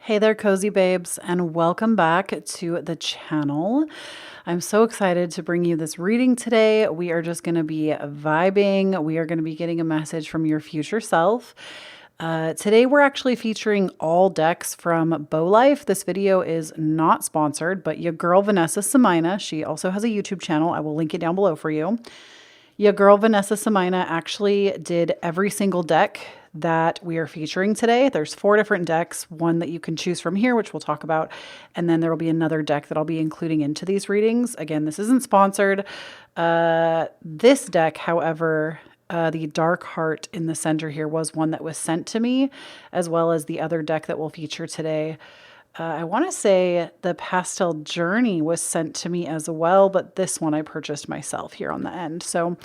Hey there, cozy babes, and welcome back to the channel. I'm so excited to bring you this reading today. We are just going to be vibing. We are going to be getting a message from your future self. Today, we're actually featuring all decks from Bow Life. This video is not sponsored, but your girl, Vanessa Samina, she also has a YouTube channel. I will link it down below for you. Your girl, Vanessa Samina, actually did every single deck that we are featuring today. There's 4 different decks, one that you can choose from here, which we'll talk about, and then there will be another deck that I'll be including into these readings. Again, this isn't sponsored. This deck, however, the Dark Heart in the center here was one that was sent to me, as well as the other deck that we'll feature today. I want to say the Pastel Journey was sent to me as well, but this one I purchased myself here on the end. So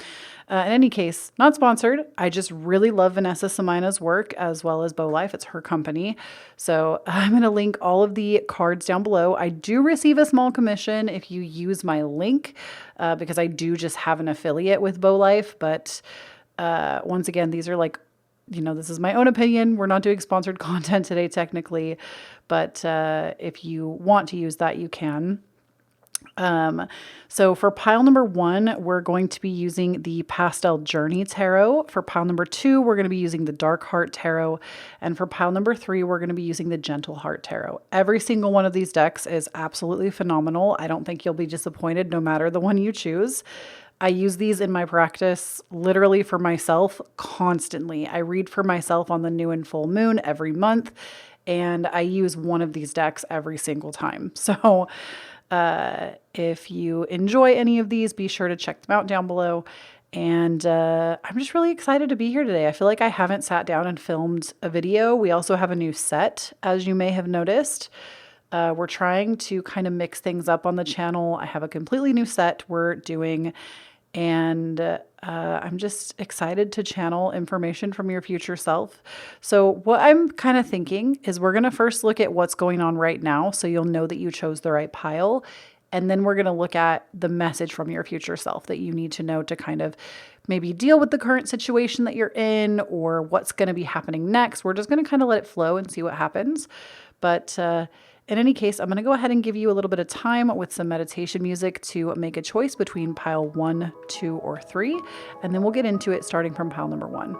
in any case, not sponsored. I just really love Vanessa Samina's work as well as Bow Life. It's her company. So I'm going to link all of the cards down below. I do receive a small commission if you use my link because I do just have an affiliate with Bow Life. But once again, these are like, this is my own opinion. We're not doing sponsored content today, technically, but if you want to use that, you can. So for pile number 1, we're going to be using the Pastel Journey Tarot. For pile number 2, we're going to be using the Dark Heart Tarot. And for pile number 3, we're going to be using the Gentle Heart Tarot. Every single one of these decks is absolutely phenomenal. I don't think you'll be disappointed no matter the one you choose. I use these in my practice literally for myself constantly. I read for myself on the new and full moon every month, and I use one of these decks every single time. So if you enjoy any of these, be sure to check them out down below. And I'm just really excited to be here today. I feel like I haven't sat down and filmed a video. We also have a new set, as you may have noticed. We're trying to kind of mix things up on the channel. I have a completely new set we're doing, and I'm just excited to channel information from your future self. So what I'm kind of thinking is we're going to first look at what's going on right now so you'll know that you chose the right pile. And then we're going to look at the message from your future self that you need to know to kind of maybe deal with the current situation that you're in or what's going to be happening next. We're just going to kind of let it flow and see what happens. But in any case, I'm going to go ahead and give you a little bit of time with some meditation music to make a choice between pile 1, 2, or 3, and then we'll get into it starting from pile number 1.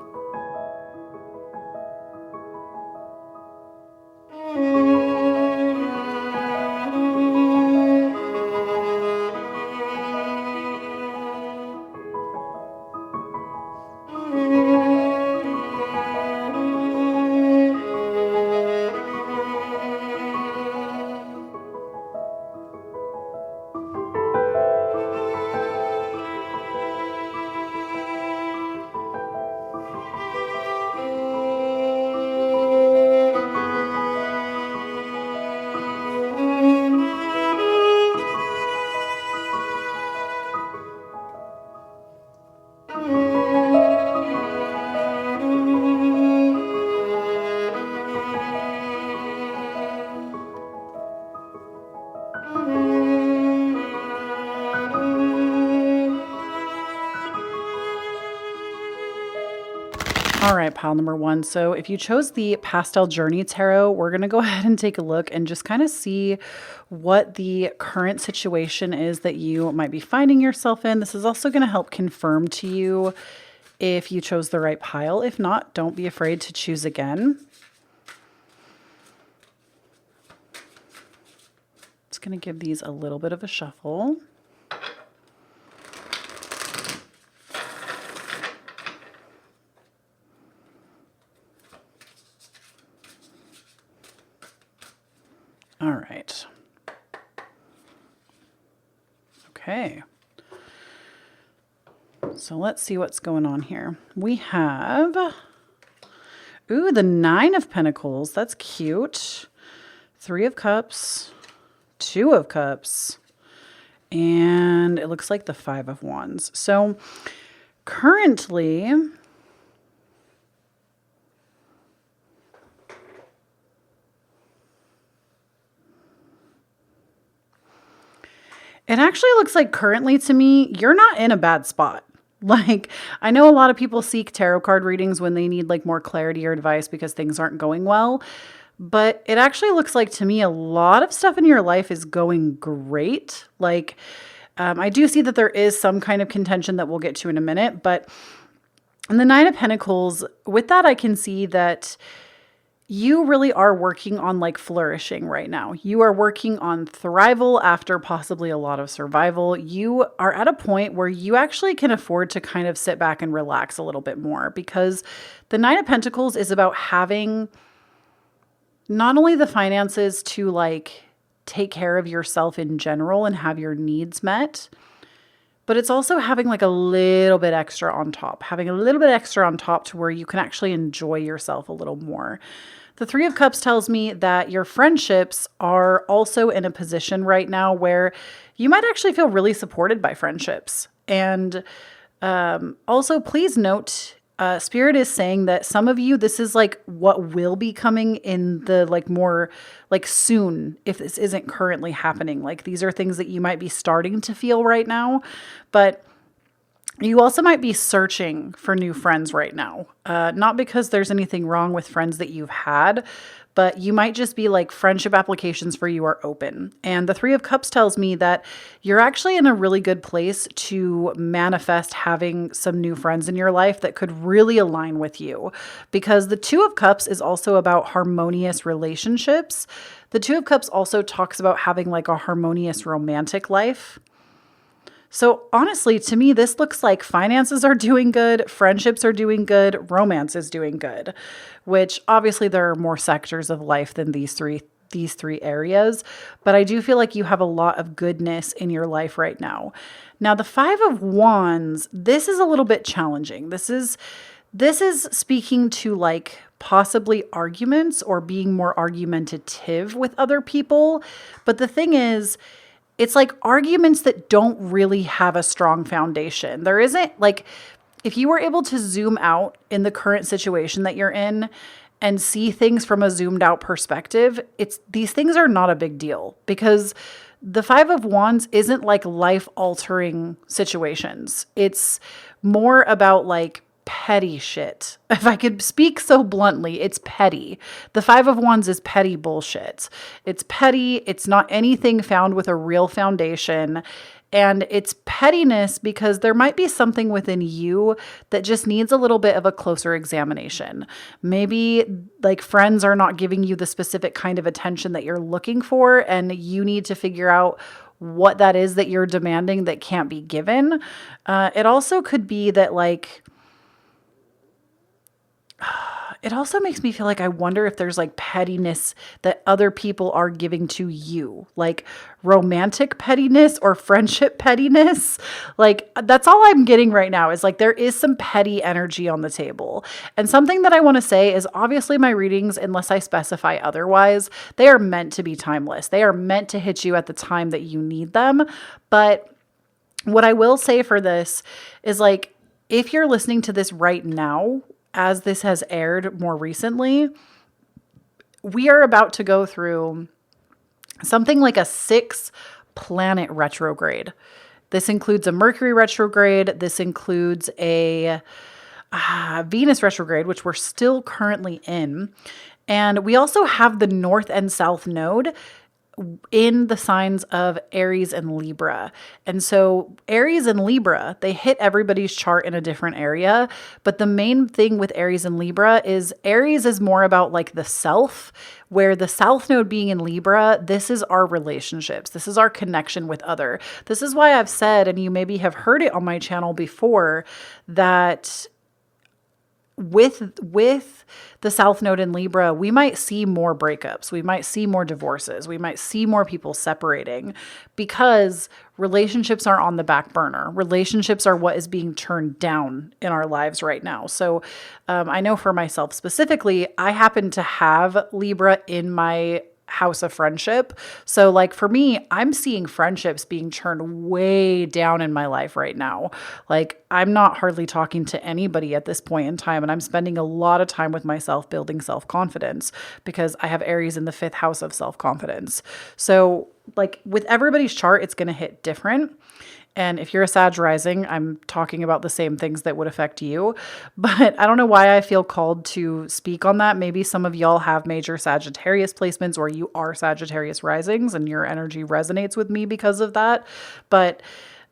All right, pile number 1. So if you chose the Pastel Journey Tarot, we're going to go ahead and take a look and just kind of see what the current situation is that you might be finding yourself in. This is also going to help confirm to you if you chose the right pile. If not, don't be afraid to choose again. Just going to give these a little bit of a shuffle. All right. Okay. So let's see what's going on here. We have, the 9 of Pentacles. That's cute. 3 of Cups, 2 of Cups, and it looks like the 5 of Wands. So currently, it actually looks like currently to me, you're not in a bad spot. Like, I know a lot of people seek tarot card readings when they need like more clarity or advice because things aren't going well. But it actually looks like to me a lot of stuff in your life is going great. Like, I do see that there is some kind of contention that we'll get to in a minute, but in the Nine of Pentacles, with that, I can see that you really are working on like flourishing right now. You are working on thrival after possibly a lot of survival. You are at a point where you actually can afford to kind of sit back and relax a little bit more, because the Nine of Pentacles is about having not only the finances to like take care of yourself in general and have your needs met, but it's also having like a little bit extra on top, having a little bit extra on top to where you can actually enjoy yourself a little more. The Three of Cups tells me that your friendships are also in a position right now where you might actually feel really supported by friendships. And also, please note, Spirit is saying that some of you, this is like what will be coming in the like more like soon, if this isn't currently happening. Like these are things that you might be starting to feel right now, but you also might be searching for new friends right now. Not because there's anything wrong with friends that you've had, but you might just be like friendship applications for you are open. And the Three of Cups tells me that you're actually in a really good place to manifest having some new friends in your life that could really align with you. Because the Two of Cups is also about harmonious relationships. The Two of Cups also talks about having like a harmonious romantic life. So honestly, to me, this looks like finances are doing good, friendships are doing good, romance is doing good, which obviously there are more sectors of life than these three areas, but I do feel like you have a lot of goodness in your life right now. Now, the Five of Wands, this is a little bit challenging. This is speaking to like possibly arguments or being more argumentative with other people. But the thing is, it's like arguments that don't really have a strong foundation. There isn't like, if you were able to zoom out in the current situation that you're in and see things from a zoomed out perspective, these things are not a big deal, because the Five of Wands isn't like life altering situations. It's more about like petty shit. If I could speak so bluntly, it's petty. The Five of Wands is petty bullshit. It's petty. It's not anything found with a real foundation. And it's pettiness because there might be something within you that just needs a little bit of a closer examination. Maybe like friends are not giving you the specific kind of attention that you're looking for, and you need to figure out what that is that you're demanding that can't be given. It also could be that like, it also makes me feel like I wonder if there's like pettiness that other people are giving to you, like romantic pettiness or friendship pettiness. Like that's all I'm getting right now is like there is some petty energy on the table. And something that I want to say is obviously my readings, unless I specify otherwise, they are meant to be timeless. They are meant to hit you at the time that you need them. But what I will say for this is like, if you're listening to this right now, as this has aired more recently, we are about to go through something like a 6-planet retrograde. This includes a Mercury retrograde. This includes a Venus retrograde, which we're still currently in. And we also have the North and South node in the signs of Aries and Libra. And so Aries and Libra, they hit everybody's chart in a different area. But the main thing with Aries and Libra is Aries is more about like the self, where the South node being in Libra, this is our relationships. This is our connection with other. This is why I've said, and you maybe have heard it on my channel before, that with the South node in Libra, we might see more breakups. We might see more divorces. We might see more people separating because relationships are on the back burner. Relationships are what is being turned down in our lives right now. So I know for myself specifically, I happen to have Libra in my house of friendship. So like for me, I'm seeing friendships being turned way down in my life right now. Like I'm not hardly talking to anybody at this point in time. And I'm spending a lot of time with myself building self-confidence because I have Aries in the 5th house of self-confidence. So like with everybody's chart, it's going to hit different. And if you're a Sag rising, I'm talking about the same things that would affect you. But I don't know why I feel called to speak on that. Maybe some of y'all have major Sagittarius placements, or you are Sagittarius risings and your energy resonates with me because of that. But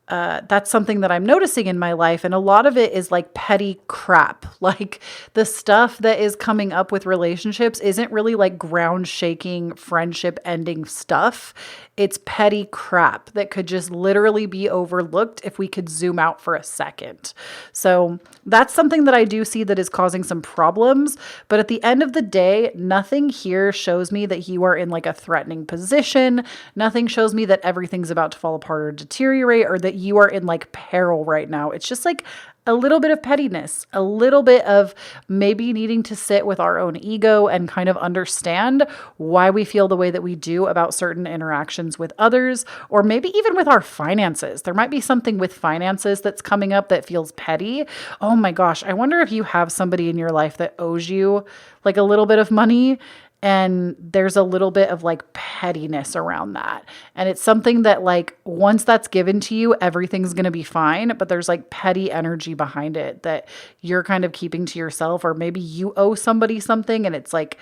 that's something that I'm noticing in my life. And a lot of it is like petty crap. Like the stuff that is coming up with relationships isn't really like ground shaking, friendship ending stuff. It's petty crap that could just literally be overlooked if we could zoom out for a second. So that's something that I do see that is causing some problems. But at the end of the day, nothing here shows me that you are in like a threatening position. Nothing shows me that everything's about to fall apart or deteriorate, or that you are in like peril right now. It's just like a little bit of pettiness, a little bit of maybe needing to sit with our own ego and kind of understand why we feel the way that we do about certain interactions with others, or maybe even with our finances. There might be something with finances that's coming up that feels petty. Oh my gosh, I wonder if you have somebody in your life that owes you like a little bit of money. And there's a little bit of like pettiness around that. And it's something that like once that's given to you, everything's going to be fine. But there's like petty energy behind it that you're kind of keeping to yourself, or maybe you owe somebody something and it's like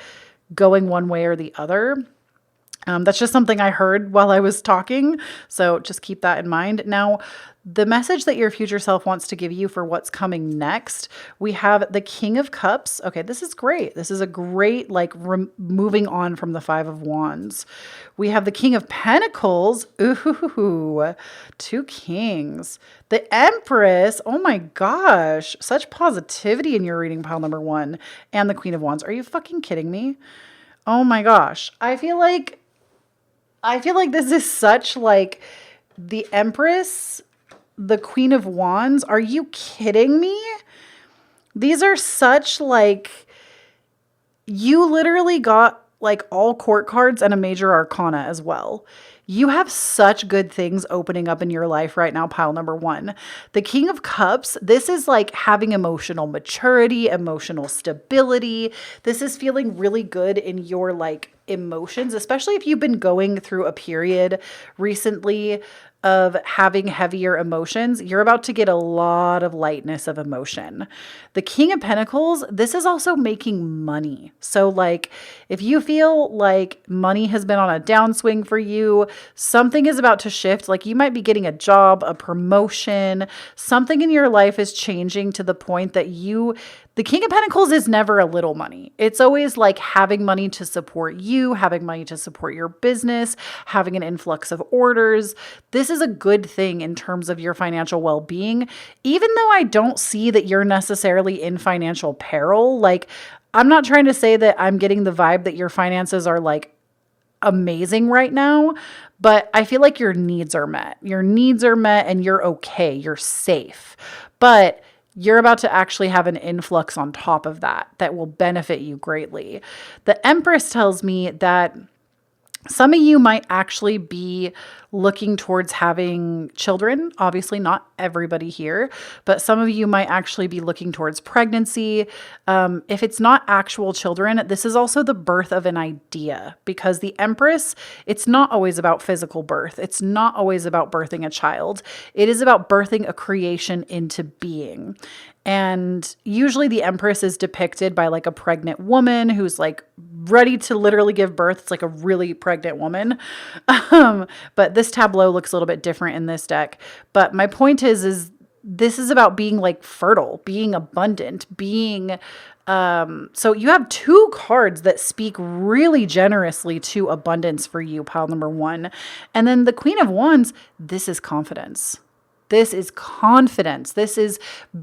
going one way or the other. That's just something I heard while I was talking. So just keep that in mind. Now, the message that your future self wants to give you for what's coming next, we have the King of Cups. Okay, this is great. This is a great, like, moving on from the Five of Wands. We have the King of Pentacles. Ooh, two kings. The Empress. Oh my gosh. Such positivity in your reading, pile number 1. And the Queen of Wands. Are you fucking kidding me? Oh my gosh. I feel like this is such like the Empress, the Queen of Wands. Are you kidding me? These are such like, you literally got like all court cards and a major arcana as well. You have such good things opening up in your life right now, pile number 1. The King of Cups, this is like having emotional maturity, emotional stability. This is feeling really good in your like emotions, especially if you've been going through a period recently of having heavier emotions. You're about to get a lot of lightness of emotion. The King of Pentacles, this is also making money. So like if you feel like money has been on a downswing for you, something is about to shift. Like you might be getting a job, a promotion, something in your life is changing to the point that the King of Pentacles is never a little money. It's always like having money to support you, having money to support your business, having an influx of orders. This is a good thing in terms of your financial well-being, even though I don't see that you're necessarily in financial peril. Like, I'm not trying to say that I'm getting the vibe that your finances are like amazing right now, but I feel like your needs are met. Your needs are met and you're okay. You're safe. But you're about to actually have an influx on top of that will benefit you greatly. The Empress tells me that some of you might actually be looking towards having children. Obviously, not everybody here, but some of you might actually be looking towards pregnancy. If it's not actual children, this is also the birth of an idea, because the Empress, it's not always about physical birth. It's not always about birthing a child. It is about birthing a creation into being. And usually the Empress is depicted by like a pregnant woman who's like ready to literally give birth. It's like a really pregnant woman. But this tableau looks a little bit different in this deck. But my point is this is about being like fertile, being abundant, being, so you have 2 cards that speak really generously to abundance for you, pile number 1. And then the Queen of Wands, this is confidence. This is confidence. This is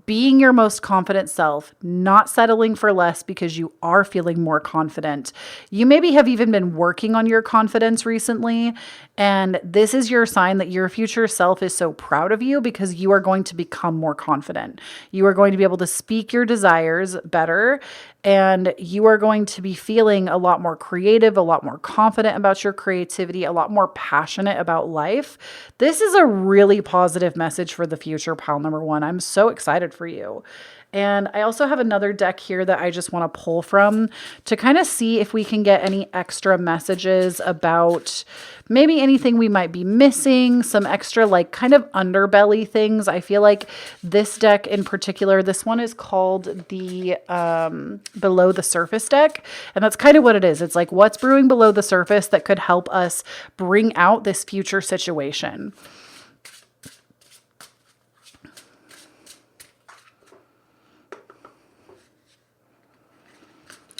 being your most confident self, not settling for less because you are feeling more confident. You maybe have even been working on your confidence recently, and this is your sign that your future self is so proud of you because you are going to become more confident. You are going to be able to speak your desires better, and you are going to be feeling a lot more creative, a lot more confident about your creativity, a lot more passionate about life. This is a really positive message for the future, pile number 1. I'm so excited for you. And I also have another deck here that I just want to pull from to kind of see if we can get any extra messages about maybe anything we might be missing, some extra like kind of underbelly things. I feel like this deck in particular, this one is called the Below the Surface deck. And that's kind of what it is. It's like what's brewing below the surface that could help us bring out this future situation.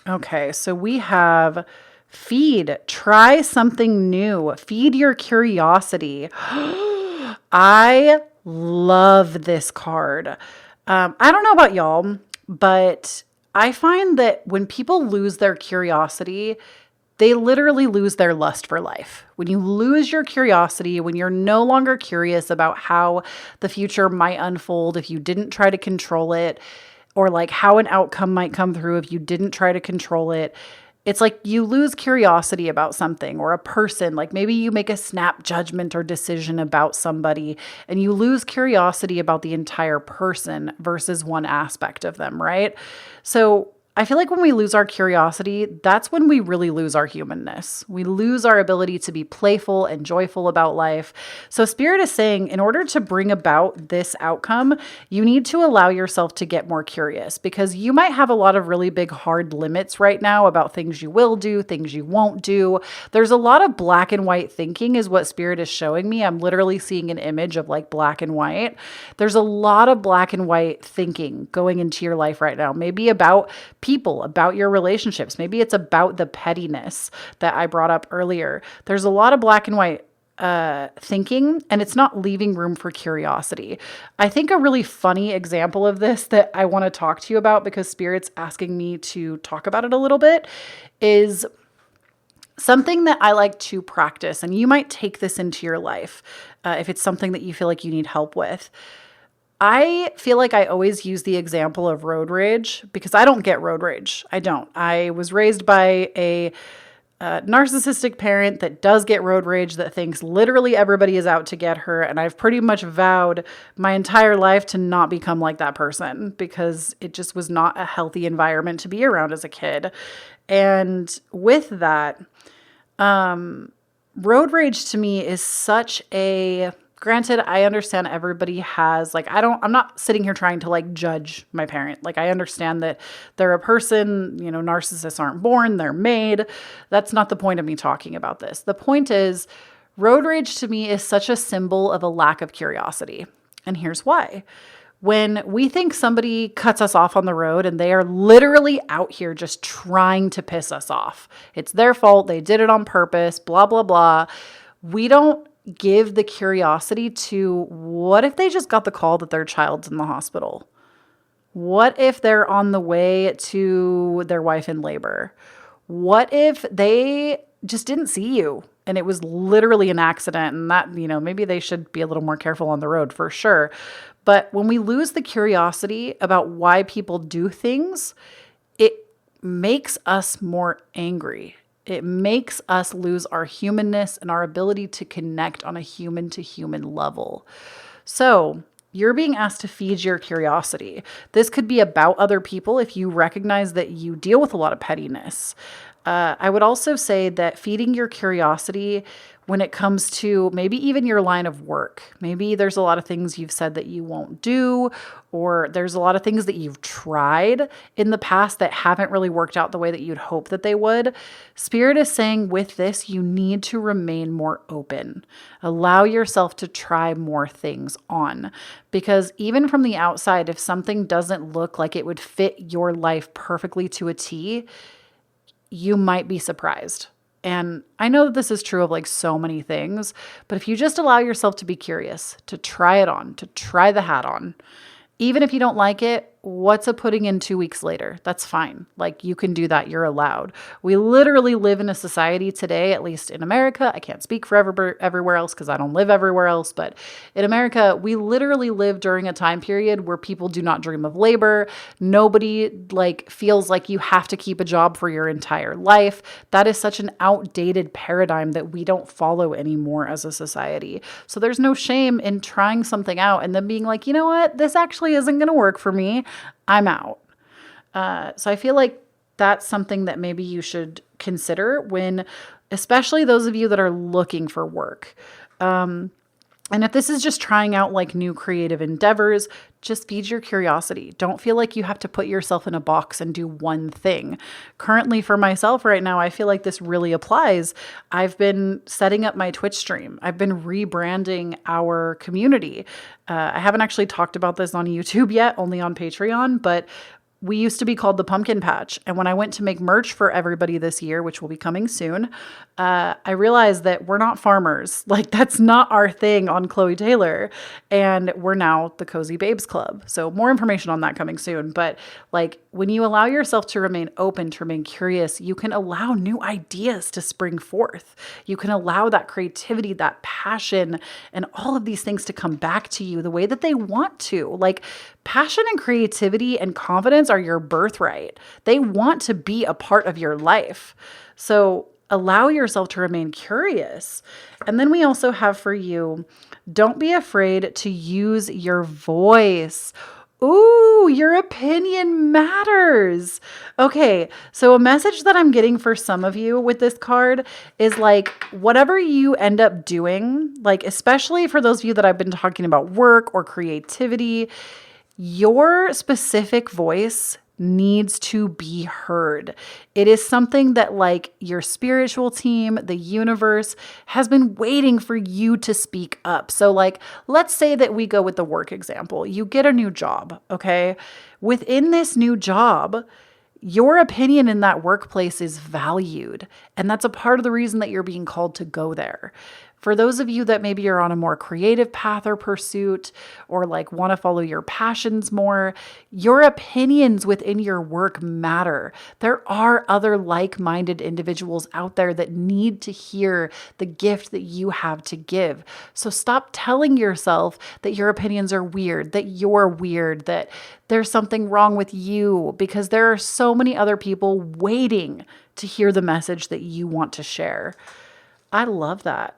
Okay, so we have feed, try something new, feed your curiosity. I love this card. I don't know about y'all, but I find that when people lose their curiosity, they literally lose their lust for life. When you lose your curiosity, when you're no longer curious about how the future might unfold if you didn't try to control it, or like how an outcome might come through if you didn't try to control it. It's like you lose curiosity about something or a person. Like maybe you make a snap judgment or decision about somebody and you lose curiosity about the entire person versus one aspect of them, right? So I feel like when we lose our curiosity, that's when we really lose our humanness. We lose our ability to be playful and joyful about life. So Spirit is saying, in order to bring about this outcome, you need to allow yourself to get more curious because you might have a lot of really big hard limits right now about things you will do, things you won't do. There's a lot of black and white thinking is what Spirit is showing me. I'm literally seeing an image of like black and white. There's a lot of black and white thinking going into your life right now, maybe about people, about your relationships. Maybe it's about the pettiness that I brought up earlier. There's a lot of black and white thinking, and it's not leaving room for curiosity. I think a really funny example of this that I want to talk to you about because Spirit's asking me to talk about it a little bit is something that I like to practice, and you might take this into your life if it's something that you feel like you need help with. I feel like I always use the example of road rage because I don't get road rage. I don't. I was raised by a narcissistic parent that does get road rage, that thinks literally everybody is out to get her. And I've pretty much vowed my entire life to not become like that person because it just was not a healthy environment to be around as a kid. And with that, road rage to me is such a... Granted, I understand everybody has, like, I'm not sitting here trying to like judge my parent. Like, I understand that they're a person, you know, narcissists aren't born, they're made. That's not the point of me talking about this. The point is, road rage to me is such a symbol of a lack of curiosity. And here's why. When we think somebody cuts us off on the road and they are literally out here just trying to piss us off, it's their fault, they did it on purpose, blah, blah, blah. We don't give the curiosity to what if they just got the call that their child's in the hospital? What if they're on the way to their wife in labor? What if they just didn't see you and it was literally an accident and that, you know, maybe they should be a little more careful on the road for sure. But when we lose the curiosity about why people do things, it makes us more angry. It makes us lose our humanness and our ability to connect on a human to human level. So you're being asked to feed your curiosity. This could be about other people if you recognize that you deal with a lot of pettiness. I would also say that feeding your curiosity when it comes to maybe even your line of work. Maybe there's a lot of things you've said that you won't do, or there's a lot of things that you've tried in the past that haven't really worked out the way that you'd hope that they would. Spirit is saying with this, you need to remain more open. Allow yourself to try more things on. Because even from the outside, if something doesn't look like it would fit your life perfectly to a T, you might be surprised. And I know that this is true of like so many things, but if you just allow yourself to be curious, to try it on, to try the hat on, even if you don't like it, what's a putting in 2 weeks later? That's fine. Like you can do that. You're allowed. We literally live in a society today, at least in America. I can't speak for everywhere else because I don't live everywhere else. But in America, we literally live during a time period where people do not dream of labor. Nobody like feels like you have to keep a job for your entire life. That is such an outdated paradigm that we don't follow anymore as a society. So there's no shame in trying something out and then being like, you know what? This actually isn't going to work for me. I'm out. So I feel like that's something that maybe you should consider when, especially those of you that are looking for work. And if this is just trying out like new creative endeavors, just feed your curiosity. Don't feel like you have to put yourself in a box and do one thing. Currently, for myself right now, I feel like this really applies. I've been setting up my Twitch stream. I've been rebranding our community. I haven't actually talked about this on YouTube yet, only on Patreon, but we used to be called the Pumpkin Patch. And when I went to make merch for everybody this year, which will be coming soon, I realized that we're not farmers. Like, that's not our thing on Kloee Taylor. And we're now the Cozy Babes Club. So more information on that coming soon. But like, when you allow yourself to remain open, to remain curious, you can allow new ideas to spring forth. You can allow that creativity, that passion, and all of these things to come back to you the way that they want to. Like, passion and creativity and confidence are your birthright. They want to be a part of your life. So allow yourself to remain curious. And then we also have for you, don't be afraid to use your voice. Ooh, your opinion matters. Okay, so a message that I'm getting for some of you with this card is like, whatever you end up doing, like especially for those of you that I've been talking about work or creativity, your specific voice needs to be heard. It is something that like your spiritual team, the universe has been waiting for you to speak up. So like, let's say that we go with the work example. You get a new job, okay? Within this new job, your opinion in that workplace is valued. And that's a part of the reason that you're being called to go there. For those of you that maybe are on a more creative path or pursuit, or like want to follow your passions more, your opinions within your work matter. There are other like-minded individuals out there that need to hear the gift that you have to give. So stop telling yourself that your opinions are weird, that you're weird, that there's something wrong with you, because there are so many other people waiting to hear the message that you want to share. I love that.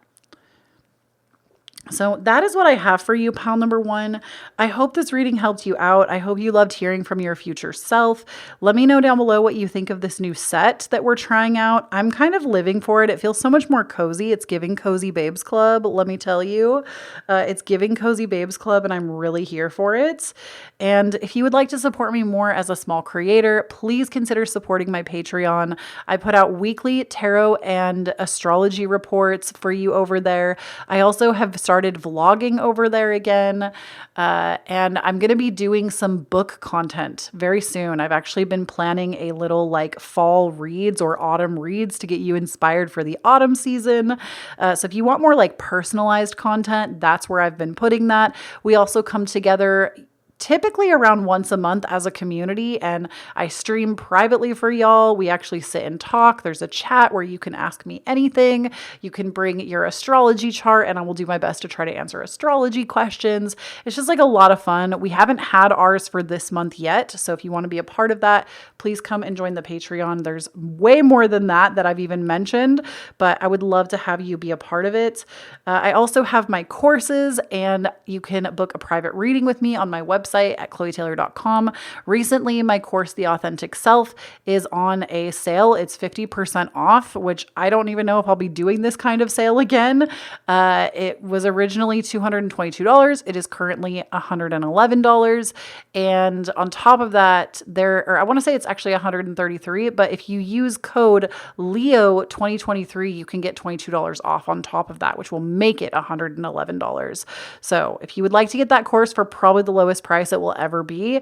So that is what I have for you, pile number one. I hope this reading helped you out. I hope you loved hearing from your future self. Let me know down below what you think of this new set that we're trying out. I'm kind of living for it. It feels so much more cozy. It's giving Cozy Babes Club, let me tell you. It's giving Cozy Babes Club, and I'm really here for it. And if you would like to support me more as a small creator, please consider supporting my Patreon. I put out weekly tarot and astrology reports for you over there. I also have started vlogging over there again. And I'm going to be doing some book content very soon. I've actually been planning a little like fall reads or autumn reads to get you inspired for the autumn season. So if you want more like personalized content, that's where I've been putting that. We also come together typically around once a month as a community, and I stream privately for y'all. We actually sit and talk. There's a chat where you can ask me anything. You can bring your astrology chart, and I will do my best to try to answer astrology questions. It's just like a lot of fun. We haven't had ours for this month yet, so if you want to be a part of that, please come and join the Patreon. There's way more than that I've even mentioned, but I would love to have you be a part of it. I also have my courses, and you can book a private reading with me on my website at KhloeTaylor.com. Recently, my course, The Authentic Self, is on a sale. It's 50% off, which I don't even know if I'll be doing this kind of sale again. It was originally $222. It is currently $111. And on top of that, I want to say it's actually $133, but if you use code LEO2023, you can get $22 off on top of that, which will make it $111. So if you would like to get that course for probably the lowest price it will ever be,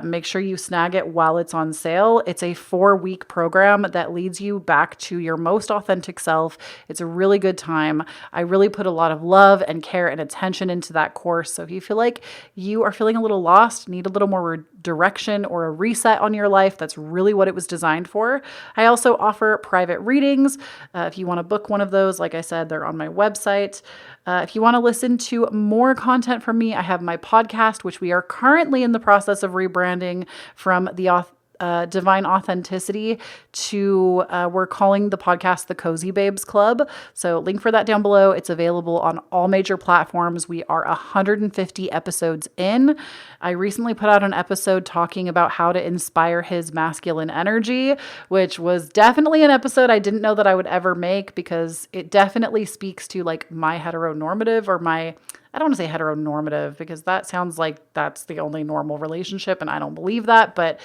make sure you snag it while it's on sale. It's a 4-week program that leads you back to your most authentic self. It's a really good time. I really put a lot of love and care and attention into that course. So if you feel like you are feeling a little lost, need a little more direction or a reset on your life, that's really what it was designed for. I also offer private readings. If you want to book one of those, like I said, they're on my website. If you want to listen to more content from me, I have my podcast, which we are currently in the process of rebranding from the divine authenticity to, we're calling the podcast the Cozy Babes Club. So link for that down below. It's available on all major platforms. We are 150 episodes in. I recently put out an episode talking about how to inspire his masculine energy, which was definitely an episode I didn't know that I would ever make, because it definitely speaks to like my heteronormative, or my, I don't want to say heteronormative because that sounds like that's the only normal relationship, and I don't believe that, but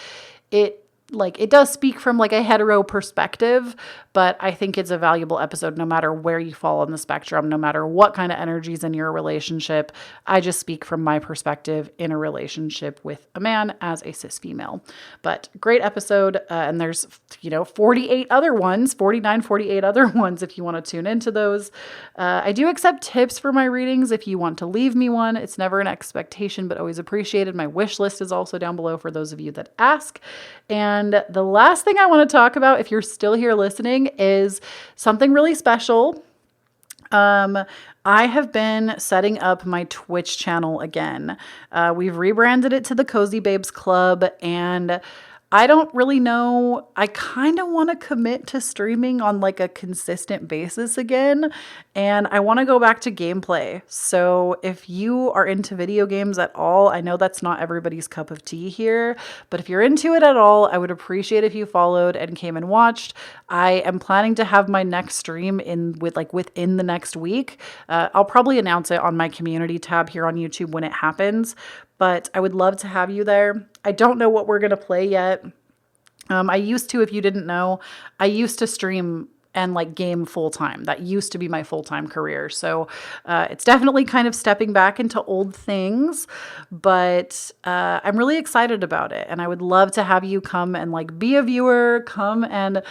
it does speak from like a hetero perspective, but I think it's a valuable episode no matter where you fall on the spectrum, no matter what kind of energy's in your relationship. I just speak from my perspective in a relationship with a man as a cis female. But great episode. And there's, 48 other ones, 49, 48 other ones if you want to tune into those. I do accept tips for my readings if you want to leave me one. It's never an expectation, but always appreciated. My wish list is also down below for those of you that ask. And the last thing I want to talk about, if you're still here listening, is something really special. I have been setting up my Twitch channel again. We've rebranded it to the Cozy Babes Club, and I don't really know. I kind of want to commit to streaming on like a consistent basis again, and I want to go back to gameplay. So if you are into video games at all, I know that's not everybody's cup of tea here, but if you're into it at all, I would appreciate if you followed and came and watched. I am planning to have my next stream within the next week. I'll probably announce it on my community tab here on YouTube when it happens, but I would love to have you there. I don't know what we're going to play yet. I used to, if you didn't know, I used to stream and like game full time. That used to be my full-time career. So it's definitely kind of stepping back into old things, but I'm really excited about it. And I would love to have you come and like be a viewer, come and,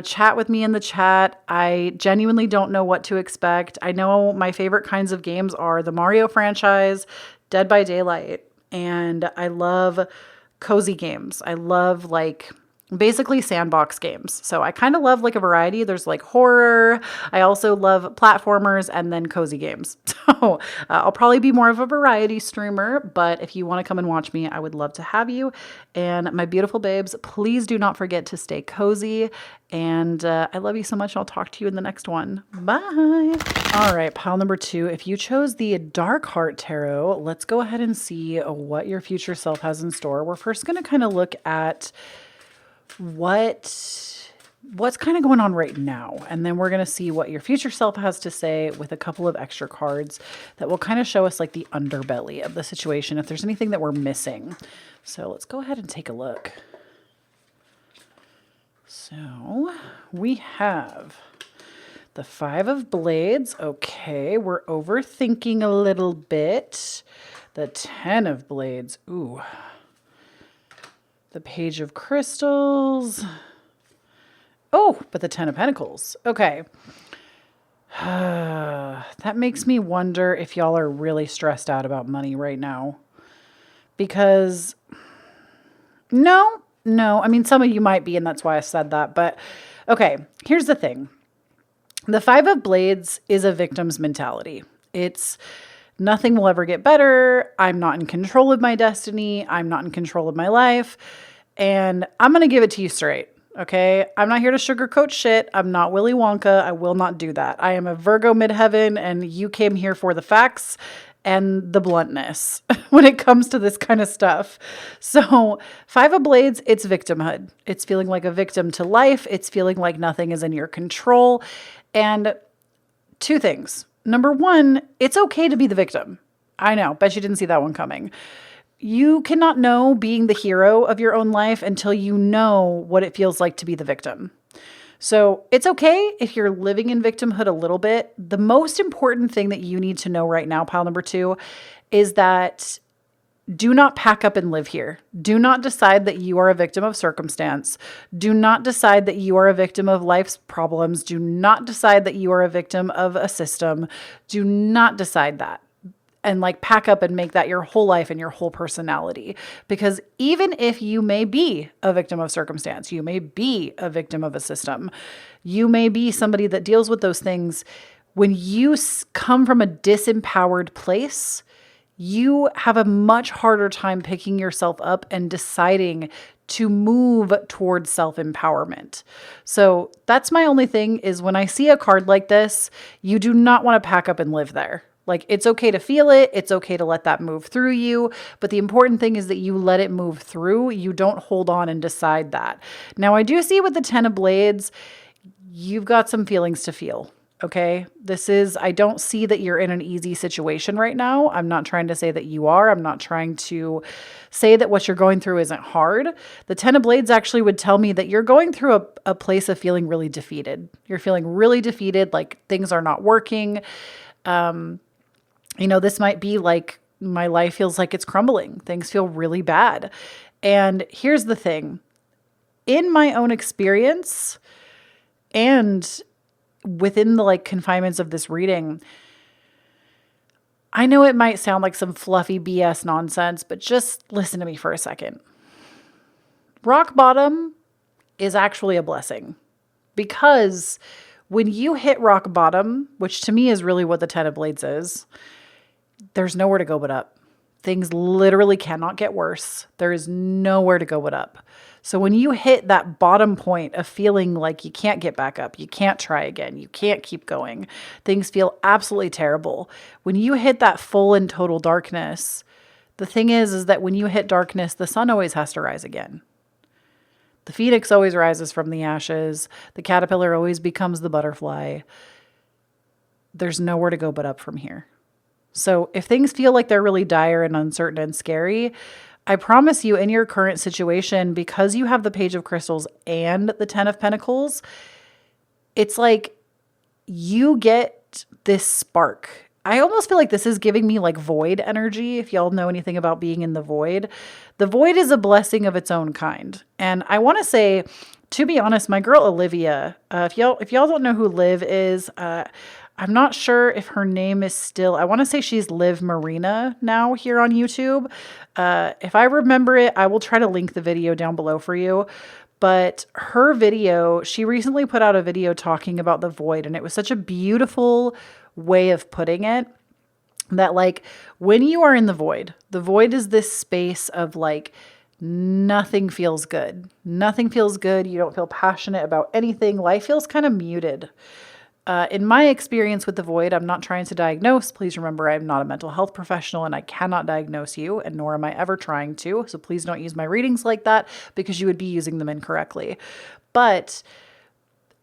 chat with me in the chat. I genuinely don't know what to expect. I know my favorite kinds of games are the Mario franchise, Dead by Daylight, and I love cozy games. I love basically sandbox games. So I kind of love like a variety. There's like horror. I also love platformers and then cozy games. So I'll probably be more of a variety streamer, but if you want to come and watch me, I would love to have you. And my beautiful babes, please do not forget to stay cozy. And I love you so much. I'll talk to you in the next one. Bye. All right, pile number 2. If you chose the Dark Heart Tarot, let's go ahead and see what your future self has in store. We're first going to kind of look at what's kind of going on right now. And then we're going to see what your future self has to say with a couple of extra cards that will kind of show us like the underbelly of the situation, if there's anything that we're missing. So let's go ahead and take a look. So we have the 5 of Blades. Okay, we're overthinking a little bit. The 10 of Blades. Ooh. The Page of Crystals. Oh, but the 10 of Pentacles. Okay. That makes me wonder if y'all are really stressed out about money right now. Because, no. I mean, some of you might be, and that's why I said that. But, okay, here's the thing. The 5 of Blades is a victim's mentality. It's nothing will ever get better. I'm not in control of my destiny. I'm not in control of my life. And I'm going to give it to you straight. Okay. I'm not here to sugarcoat shit. I'm not Willy Wonka. I will not do that. I am a Virgo midheaven, and you came here for the facts and the bluntness when it comes to this kind of stuff. So 5 of Blades, it's victimhood. It's feeling like a victim to life. It's feeling like nothing is in your control. And 2 things. Number 1, it's okay to be the victim. I know, bet you didn't see that one coming. You cannot know being the hero of your own life until you know what it feels like to be the victim. So it's okay if you're living in victimhood a little bit. The most important thing that you need to know right now, pile number 2, is that do not pack up and live here. Do not decide that you are a victim of circumstance. Do not decide that you are a victim of life's problems. Do not decide that you are a victim of a system. Do not decide that and pack up and make that your whole life and your whole personality. Because even if you may be a victim of circumstance, you may be a victim of a system, you may be somebody that deals with those things, when you come from a disempowered place, you have a much harder time picking yourself up and deciding to move towards self-empowerment. So that's my only thing is when I see a card like this, you do not want to pack up and live there. Like, it's okay to feel it. It's okay to let that move through you. But the important thing is that you let it move through. You don't hold on and decide that. Now, I do see with the 10 of Blades, you've got some feelings to feel. Okay. I don't see that you're in an easy situation right now. I'm not trying to say that you are. I'm not trying to say that what you're going through isn't hard. The 10 of Blades actually would tell me that you're going through a place of feeling really defeated. You're feeling really defeated, like things are not working. This might be like my life feels like it's crumbling. Things feel really bad. And here's the thing. In my own experience and within the confinements of this reading, I know it might sound like some fluffy BS nonsense, but just listen to me for a second. Rock bottom is actually a blessing, because when you hit rock bottom, which to me is really what the 10 of Blades is, there's nowhere to go but up. Things literally cannot get worse. There is nowhere to go but up. So when you hit that bottom point of feeling like you can't get back up, you can't try again, you can't keep going, things feel absolutely terrible. When you hit that full and total darkness, the thing is that when you hit darkness, the sun always has to rise again. The phoenix always rises from the ashes. The caterpillar always becomes the butterfly. There's nowhere to go but up from here. So if things feel like they're really dire and uncertain and scary, I promise you, in your current situation, because you have the Page of Crystals and the 10 of Pentacles, it's like you get this spark. I almost feel like this is giving me like void energy. If y'all know anything about being in the void is a blessing of its own kind. And I want to say, to be honest, my girl Olivia, if y'all don't know who Liv is, I'm not sure if her name is still, I want to say she's Liv Marina now here on YouTube. If I remember it, I will try to link the video down below for you. But her video, she recently put out a video talking about the void, and it was such a beautiful way of putting it, that when you are in the void is this space of nothing feels good. Nothing feels good. You don't feel passionate about anything. Life feels kind of muted. In my experience with the void, I'm not trying to diagnose. Please remember, I'm not a mental health professional and I cannot diagnose you, and nor am I ever trying to. So please don't use my readings like that, because you would be using them incorrectly. But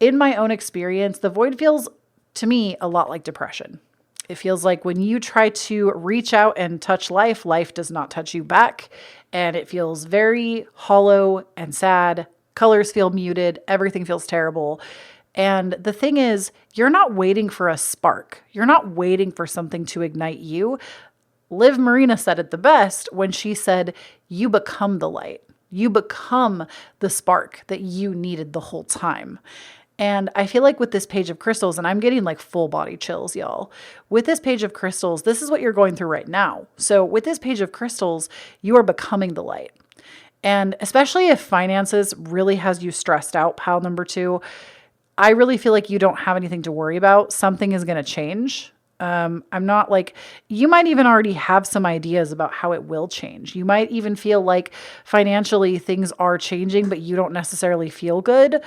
in my own experience, the void feels to me a lot like depression. It feels like when you try to reach out and touch life, life does not touch you back. And it feels very hollow and sad. Colors feel muted. Everything feels terrible. And the thing is, you're not waiting for a spark. You're not waiting for something to ignite you. Liv Marina said it the best when she said, you become the light. You become the spark that you needed the whole time. And I feel like with this Page of Crystals, and I'm getting full body chills, y'all. With this Page of Crystals, this is what you're going through right now. So with this Page of Crystals, you are becoming the light. And especially if finances really has you stressed out, pile number 2, I really feel like you don't have anything to worry about. Something is going to change. I'm not you might even already have some ideas about how it will change. You might even feel like financially things are changing, but you don't necessarily feel good.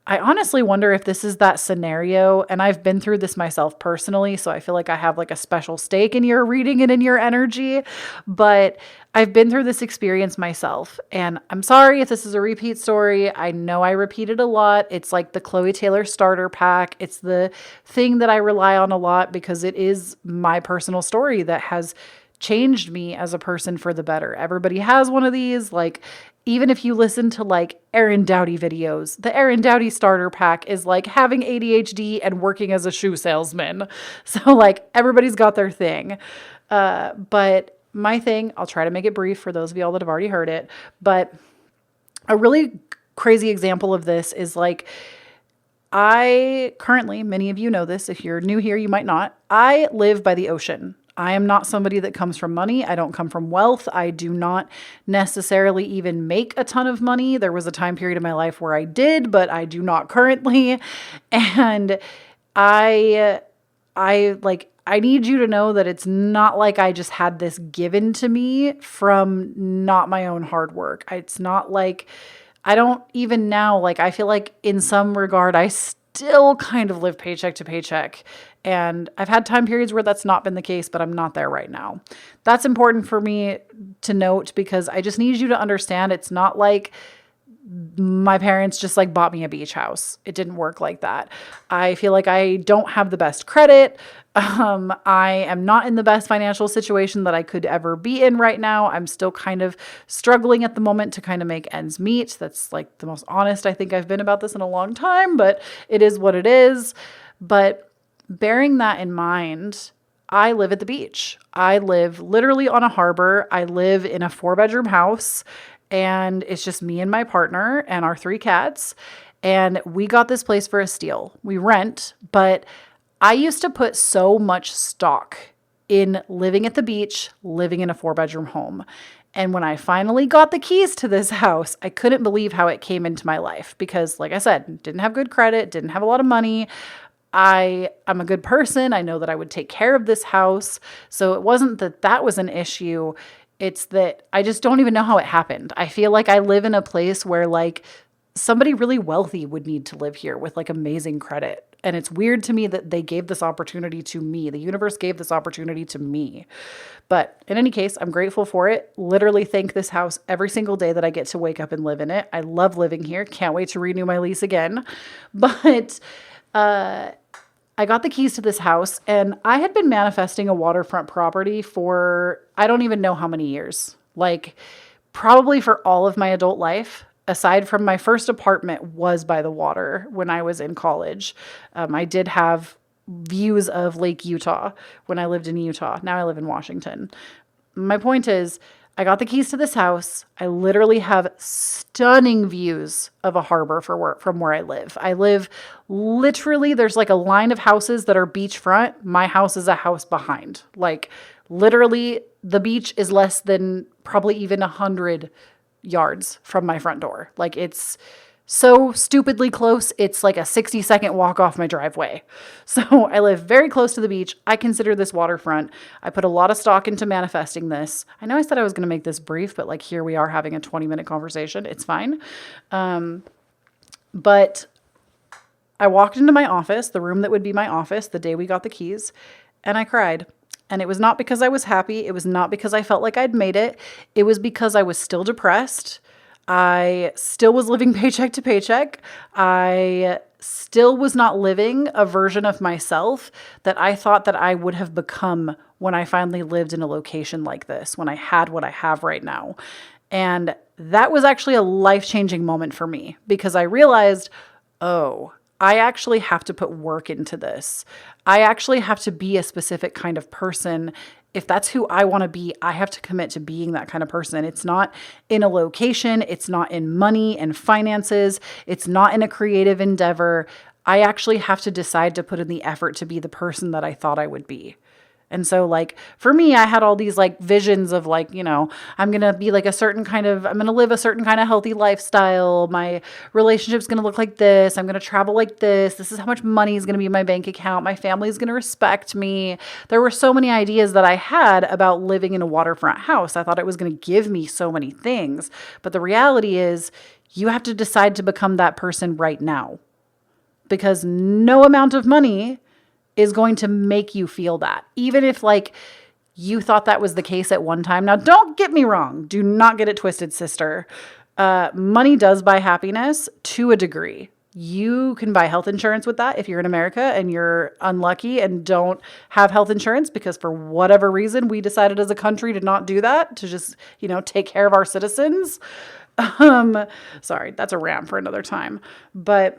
I honestly wonder if this is that scenario, and I've been through this myself personally, so I feel like I have a special stake in your reading and in your energy, but I've been through this experience myself, and I'm sorry if this is a repeat story. I know I repeat it a lot. It's like the Kloee Taylor starter pack. It's the thing that I rely on a lot because it is my personal story that has changed me as a person for the better. Everybody has one of these. Even if you listen to Aaron Doughty videos, the Aaron Doughty starter pack is having ADHD and working as a shoe salesman. So everybody's got their thing. But my thing, I'll try to make it brief for those of y'all that have already heard it. But a really crazy example of this is I currently, many of you know this. If you're new here, you might not. I live by the ocean. I am not somebody that comes from money. I don't come from wealth. I do not necessarily even make a ton of money. There was a time period in my life where I did, but I do not currently. And I I need you to know that it's not like I just had this given to me from not my own hard work. It's not like I don't even now, like, I feel like in some regard, I still kind of live paycheck to paycheck. And I've had time periods where that's not been the case, but I'm not there right now. That's important for me to note because I just need you to understand it's not like my parents just like bought me a beach house. It didn't work like that. I feel like I don't have the best credit. I am not in the best financial situation that I could ever be in right now. I'm still kind of struggling at the moment to kind of make ends meet. That's like the most honest I think I've been about this in a long time, but it is what it is. But bearing that in mind, I live at the beach. I live literally on a harbor. I live in a 4-bedroom house. And it's just me and my partner and our 3 cats. And we got this place for a steal. We rent, but I used to put so much stock in living at the beach, living in a 4-bedroom home. And when I finally got the keys to this house, I couldn't believe how it came into my life because, like I said, didn't have good credit, didn't have a lot of money. I'm a good person. I know that I would take care of this house. So it wasn't that that was an issue. It's that I just don't even know how it happened. I feel like I live in a place where like somebody really wealthy would need to live here with like amazing credit. And it's weird to me that they gave this opportunity to me. The universe gave this opportunity to me. But in any case, I'm grateful for it. Literally thank this house every single day that I get to wake up and live in it. I love living here. Can't wait to renew my lease again. But I got the keys to this house and I had been manifesting a waterfront property for, I don't even know how many years, like probably for all of my adult life, aside from my first apartment was by the water when I was in college. I did have views of Lake Utah when I lived in Utah. Now I live in Washington. My point is, I got the keys to this house. I literally have stunning views of a harbor from where I live. I live literally, there's like a line of houses that are beachfront. My house is a house behind. Like literally the beach is less than probably even 100 yards from my front door. Like it's so stupidly close. It's like a 60-second walk off my driveway. So I live very close to the beach. I consider this waterfront. I put a lot of stock into manifesting this. I know I said I was going to make this brief, but like here we are having a 20-minute conversation. It's fine. But I walked into my office, the room that would be my office the day we got the keys, and I cried. And it was not because I was happy. It was not because I felt like I'd made it. It was because I was still depressed. I still was living paycheck to paycheck. I still was not living a version of myself that I thought that I would have become when I finally lived in a location like this, when I had what I have right now. And that was actually a life-changing moment for me because I realized, oh, I actually have to put work into this. I actually have to be a specific kind of person. If that's who I want to be, I have to commit to being that kind of person. It's not in a location. It's not in money and finances. It's not in a creative endeavor. I actually have to decide to put in the effort to be the person that I thought I would be. And so like for me, I had all these like visions of like, you know, I'm going to be like I'm going to live a certain kind of healthy lifestyle. My relationship's going to look like this. I'm going to travel like this. This is how much money is going to be in my bank account. My family is going to respect me. There were so many ideas that I had about living in a waterfront house. I thought it was going to give me so many things. But the reality is you have to decide to become that person right now because no amount of money is going to make you feel that. Even if like you thought that was the case at one time. Now, don't get me wrong. Do not get it twisted, sister. Money does buy happiness to a degree. You can buy health insurance with that if you're in America and you're unlucky and don't have health insurance because for whatever reason, we decided as a country to not do that, to just, you know, take care of our citizens. Sorry, that's a rant for another time. But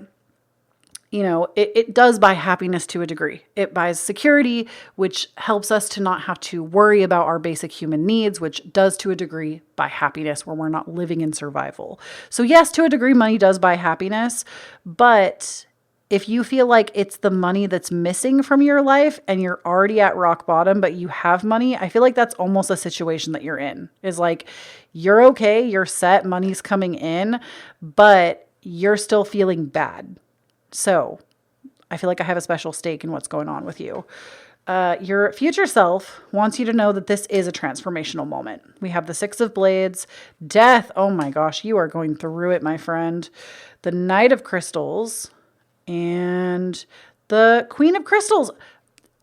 you know, it does buy happiness to a degree. It buys security, which helps us to not have to worry about our basic human needs, which does to a degree buy happiness where we're not living in survival. So yes, to a degree, money does buy happiness. But if you feel like it's the money that's missing from your life and you're already at rock bottom, but you have money, I feel like that's almost a situation that you're in. Is like, you're okay, you're set, money's coming in, but you're still feeling bad. So I feel like I have a special stake in what's going on with you. Your future self wants you to know that this is a transformational moment. We have the Six of Blades, Death. Oh my gosh, you are going through it, my friend. The Knight of Crystals and the Queen of Crystals.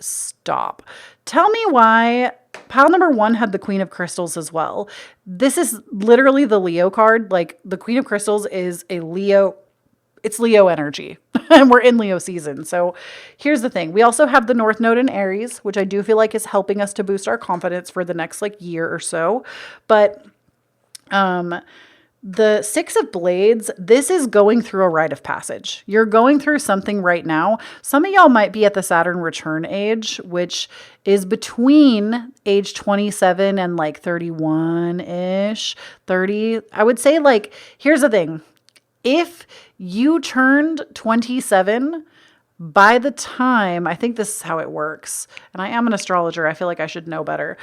Stop. Tell me why pile number 1 had the Queen of Crystals as well. This is literally the Leo card. Like, the Queen of Crystals is a Leo. It's Leo energy and we're in Leo season. So here's the thing. We also have the North Node in Aries, which I do feel like is helping us to boost our confidence for the next like year or so. But the Six of Blades, this is going through a rite of passage. You're going through something right now. Some of y'all might be at the Saturn return age, which is between age 27 and like 31-ish, 30. I would say, like, here's the thing. If you turned 27, by the time, I think this is how it works, and I am an astrologer, I feel like I should know better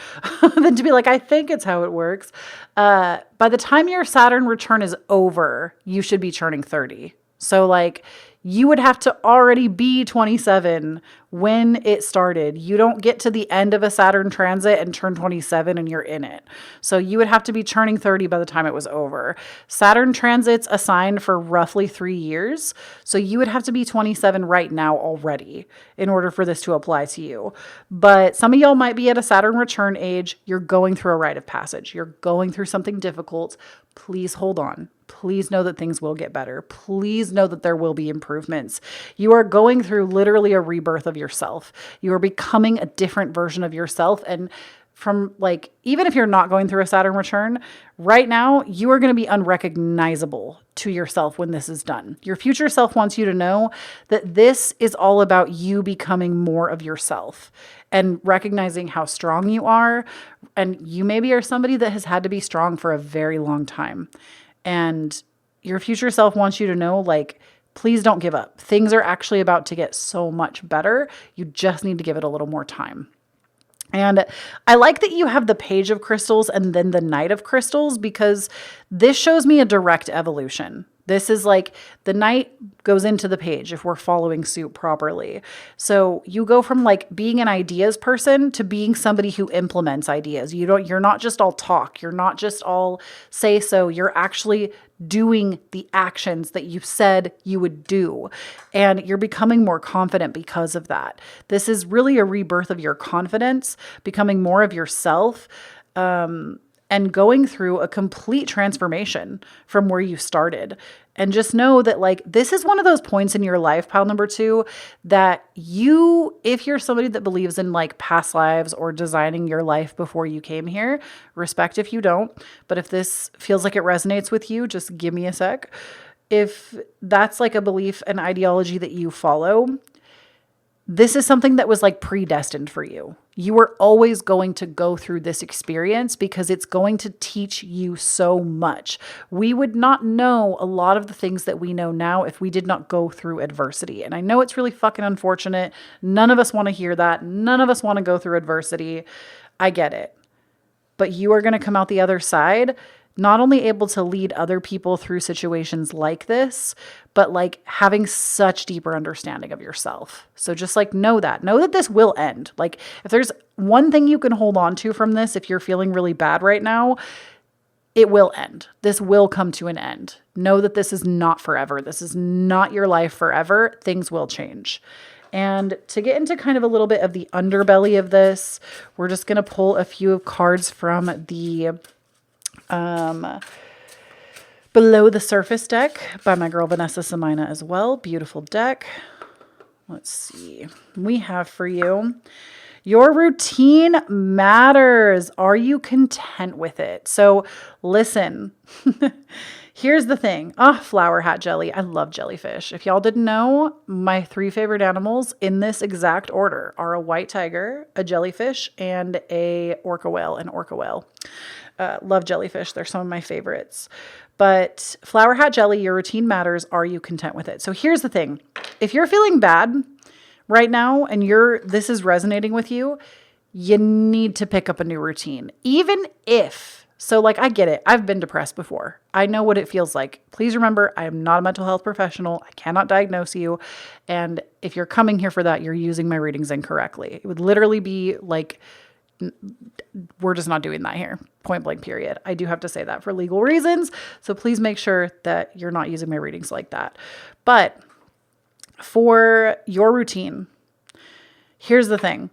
than to be like, I think it's how it works. By the time your Saturn return is over, you should be turning 30. So like, you would have to already be 27 when it started. You don't get to the end of a Saturn transit and turn 27 and you're in it. So you would have to be turning 30 by the time it was over. Saturn transits assigned for roughly 3 years. So you would have to be 27 right now already in order for this to apply to you. But some of y'all might be at a Saturn return age. You're going through a rite of passage. You're going through something difficult. Please hold on. Please know that things will get better. Please know that there will be improvements. You are going through literally a rebirth of yourself. You are becoming a different version of yourself. And from like, even if you're not going through a Saturn return, right now, you are going to be unrecognizable to yourself when this is done. Your future self wants you to know that this is all about you becoming more of yourself and recognizing how strong you are. And you maybe are somebody that has had to be strong for a very long time. And your future self wants you to know, like, please don't give up. Things are actually about to get so much better. You just need to give it a little more time. And I like that you have the Page of Crystals and then the Knight of Crystals, because this shows me a direct evolution. This is like the Knight goes into the Page if we're following suit properly. So you go from like being an ideas person to being somebody who implements ideas. You're not just all talk. You're not just all say so. You're actually doing the actions that you said you would do. And you're becoming more confident because of that. This is really a rebirth of your confidence, becoming more of yourself, and going through a complete transformation from where you started. And just know that like, this is one of those points in your life, pile number 2, that you, if you're somebody that believes in like past lives or designing your life before you came here, respect if you don't. But if this feels like it resonates with you, just give me a sec. If that's like a belief and ideology that you follow, this is something that was like predestined for you. You were always going to go through this experience because it's going to teach you so much. We would not know a lot of the things that we know now if we did not go through adversity. And I know it's really fucking unfortunate. None of us want to hear that. None of us want to go through adversity. I get it. But you are going to come out the other side not only able to lead other people through situations like this, but like having such deeper understanding of yourself. So just like know that this will end. Like if there's one thing you can hold on to from this, if you're feeling really bad right now, it will end. This will come to an end. Know that this is not forever. This is not your life forever. Things will change. And to get into kind of a little bit of the underbelly of this, we're just going to pull a few cards from the Below the Surface deck by my girl Vanessa Samina as well. Beautiful deck. Let's see. We have for you, your routine matters. Are you content with it? So listen, here's the thing. Flower hat jelly. I love jellyfish. If y'all didn't know, my 3 favorite animals in this exact order are a white tiger, a jellyfish, and an orca whale. Love jellyfish. They're some of my favorites. But flower hat jelly, your routine matters. Are you content with it? So here's the thing. If you're feeling bad right now and this is resonating with you, you need to pick up a new routine. Even if So like, I get it. I've been depressed before. I know what it feels like. Please remember, I am not a mental health professional. I cannot diagnose you. And if you're coming here for that, you're using my readings incorrectly. It would literally be like, we're just not doing that here. Point blank, period. I do have to say that for legal reasons. So please make sure that you're not using my readings like that. But for your routine, here's the thing.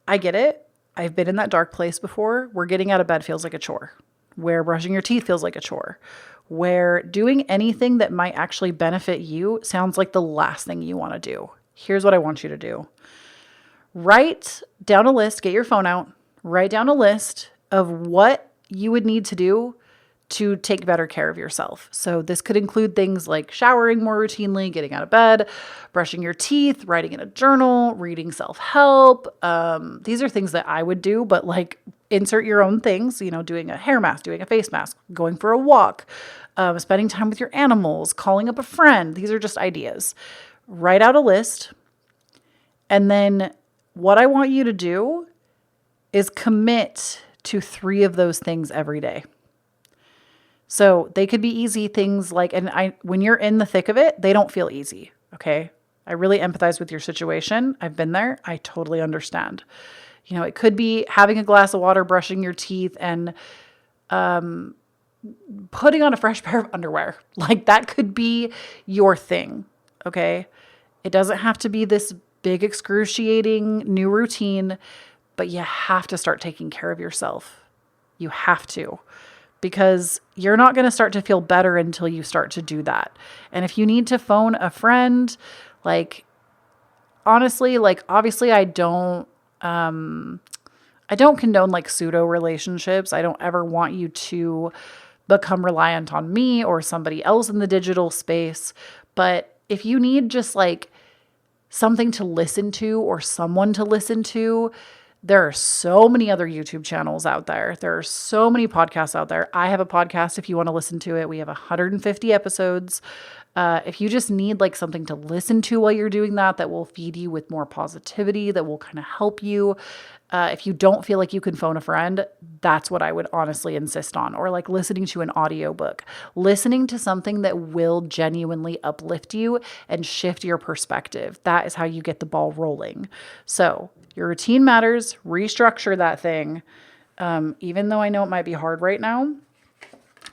I get it. I've been in that dark place before where getting out of bed feels like a chore, where brushing your teeth feels like a chore, where doing anything that might actually benefit you sounds like the last thing you want to do. Here's what I want you to do. Write down a list, get your phone out, write down a list of what you would need to do to take better care of yourself. So this could include things like showering more routinely, getting out of bed, brushing your teeth, writing in a journal, reading self-help. These are things that I would do, but like insert your own things, doing a hair mask, doing a face mask, going for a walk, spending time with your animals, calling up a friend. These are just ideas. Write out a list. And then what I want you to do is commit to 3 of those things every day. So they could be easy things like, when you're in the thick of it, they don't feel easy. Okay. I really empathize with your situation. I've been there. I totally understand. It could be having a glass of water, brushing your teeth, and putting on a fresh pair of underwear. Like that could be your thing. Okay. It doesn't have to be this big, excruciating new routine, but you have to start taking care of yourself. You have to. Because you're not going to start to feel better until you start to do that. And if you need to phone a friend, honestly, obviously I don't condone pseudo relationships. I don't ever want you to become reliant on me or somebody else in the digital space. But if you need just something to listen to or someone to listen to, there are so many other YouTube channels out there. There are so many podcasts out there. I have a podcast if you want to listen to it. We have 150 episodes. If you just need something to listen to while you're doing that will feed you with more positivity, that will kind of help you. If you don't feel like you can phone a friend, that's what I would honestly insist on. Or listening to an audiobook, listening to something that will genuinely uplift you and shift your perspective. That is how you get the ball rolling. So your routine matters. Restructure that thing. Even though I know it might be hard right now.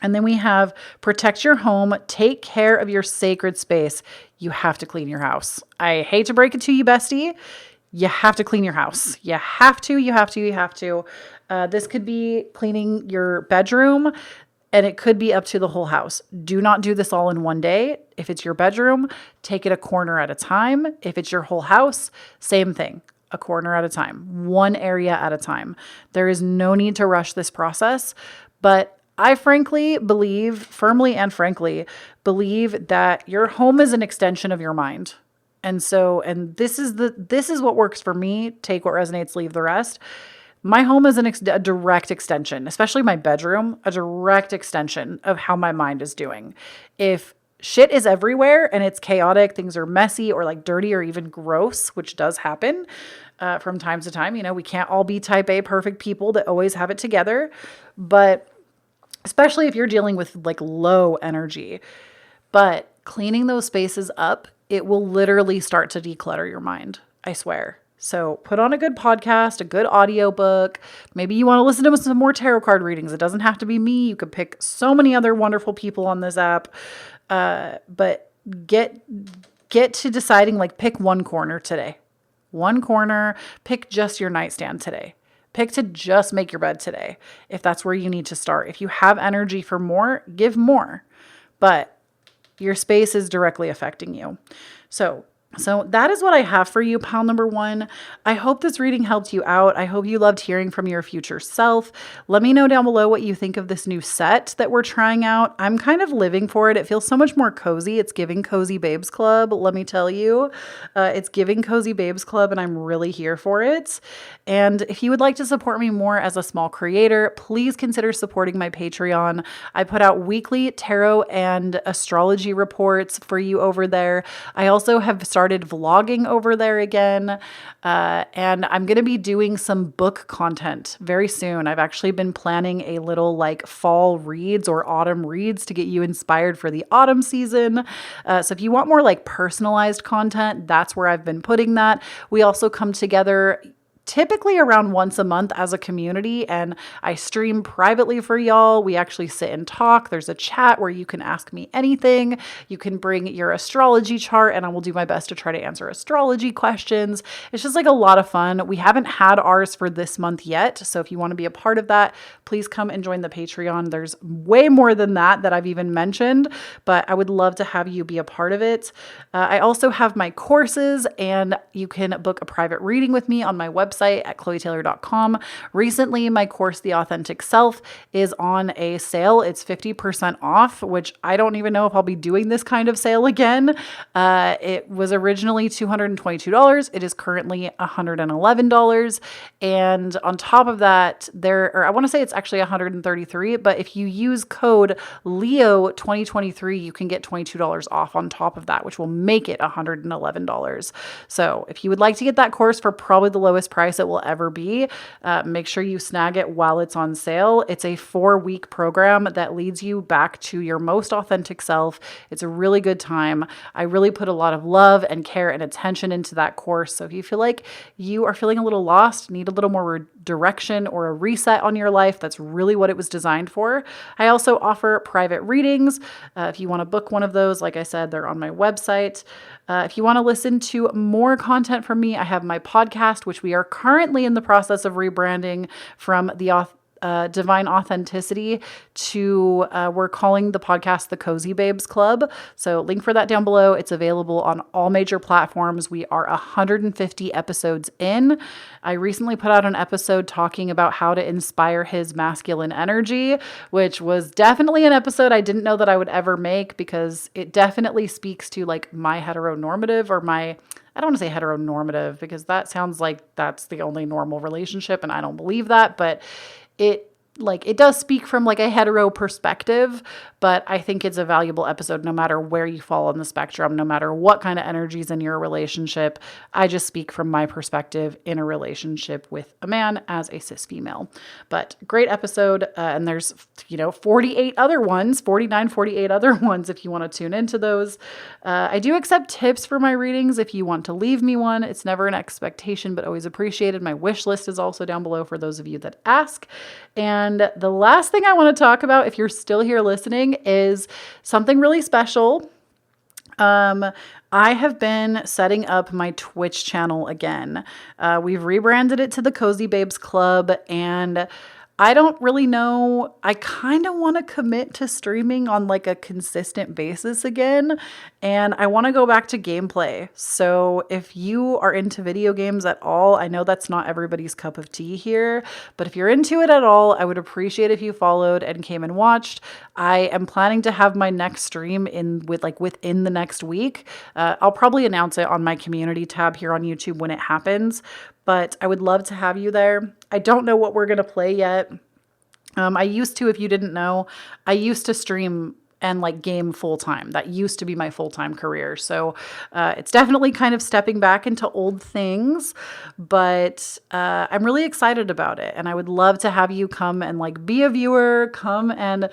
And then we have protect your home, take care of your sacred space. You have to clean your house. I hate to break it to you, bestie. You have to clean your house. You have to. This could be cleaning your bedroom, and it could be up to the whole house. Do not do this all in one day. If it's your bedroom, take it a corner at a time. If it's your whole house, same thing. A corner at a time, one area at a time. There is no need to rush this process, but I firmly and frankly believe that your home is an extension of your mind. And this is what works for me. Take what resonates, leave the rest. My home is a direct extension, especially my bedroom, a direct extension of how my mind is doing. If shit is everywhere and it's chaotic, things are messy or dirty or even gross, which does happen from time to time. We can't all be type A perfect people that always have it together, but especially if you're dealing with low energy. But cleaning those spaces up, it will literally start to declutter your mind. I swear. So put on a good podcast, a good audiobook. Maybe you want to listen to some more tarot card readings. It doesn't have to be me. You could pick so many other wonderful people on this app. But get to deciding, pick one corner today. One corner. Pick just your nightstand today. Pick to just make your bed today, if that's where you need to start. If you have energy for more, give more. But your space is directly affecting you. So that is what I have for you, pile number 1. I hope this reading helped you out. I hope you loved hearing from your future self. Let me know down below what you think of this new set that we're trying out. I'm kind of living for it. It feels so much more cozy. It's giving Cozy Babes Club. Let me tell you, it's giving Cozy Babes Club, and I'm really here for it. And if you would like to support me more as a small creator, please consider supporting my Patreon. I put out weekly tarot and astrology reports for you over there. I also have started started vlogging over there again. And I'm going to be doing some book content very soon. I've actually been planning a little like fall reads or autumn reads to get you inspired for the autumn season. So if you want more like personalized content, that's where I've been putting that. We also come together typically around once a month as a community, and I stream privately for y'all. We actually sit and talk. There's a chat where you can ask me anything. You can bring your astrology chart and I will do my best to try to answer astrology questions. It's just like a lot of fun. We haven't had ours for this month yet, so if you want to be a part of that, please come and join the Patreon. There's way more than that I've even mentioned, but I would love to have you be a part of it. I also have my courses, and you can book a private reading with me on my website at KhloeTaylor.com. Recently, my course, The Authentic Self, is on a sale. It's 50% off, which I don't even know if I'll be doing this kind of sale again. It was originally $222. It is currently $111. And on top of that, I want to say it's actually $133, but if you use code LEO2023, you can get $22 off on top of that, which will make it $111. So if you would like to get that course for probably the lowest price it will ever be, make sure you snag it while it's on sale. It's a 4-week program that leads you back to your most authentic self. It's a really good time. I really put a lot of love and care and attention into that course. So if you feel like you are feeling a little lost, need a little more direction or a reset on your life, that's really what it was designed for. I also offer private readings. If you want to book one of those, like I said, they're on my website. If you want to listen to more content from me, I have my podcast, which we are currently in the process of rebranding from the Divine Authenticity to we're calling the podcast the Cozy Babes Club. So link for that down below. It's available on all major platforms. We are 150 episodes in. I recently put out an episode talking about how to inspire his masculine energy, which was definitely an episode I didn't know that I would ever make, because it definitely speaks to like my heteronormative or my, I don't want to say heteronormative because that sounds like that's the only normal relationship, and I don't believe that, but it does speak from like a hetero perspective, but I think it's a valuable episode no matter where you fall on the spectrum, no matter what kind of energy's in your relationship. I just speak from my perspective in a relationship with a man as a cis female. But great episode. And there's, 48 other ones, 48 other ones if you want to tune into those. I do accept tips for my readings if you want to leave me one. It's never an expectation, but always appreciated. My wish list is also down below for those of you that ask. And the last thing I want to talk about, if you're still here listening, is something really special. I have been setting up my Twitch channel again. We've rebranded it to the Cozy Babes Club, and I don't really know. I kind of want to commit to streaming on like a consistent basis again, and I want to go back to gameplay. So if you are into video games at all, I know that's not everybody's cup of tea here, but if you're into it at all, I would appreciate if you followed and came and watched. I am planning to have my next stream within the next week. I'll probably announce it on my community tab here on YouTube when it happens, but I would love to have you there. I don't know what we're going to play yet. I used to, if you didn't know, I used to stream and like game full time. That used to be my full-time career. So it's definitely kind of stepping back into old things, but I'm really excited about it. And I would love to have you come and like be a viewer, come and,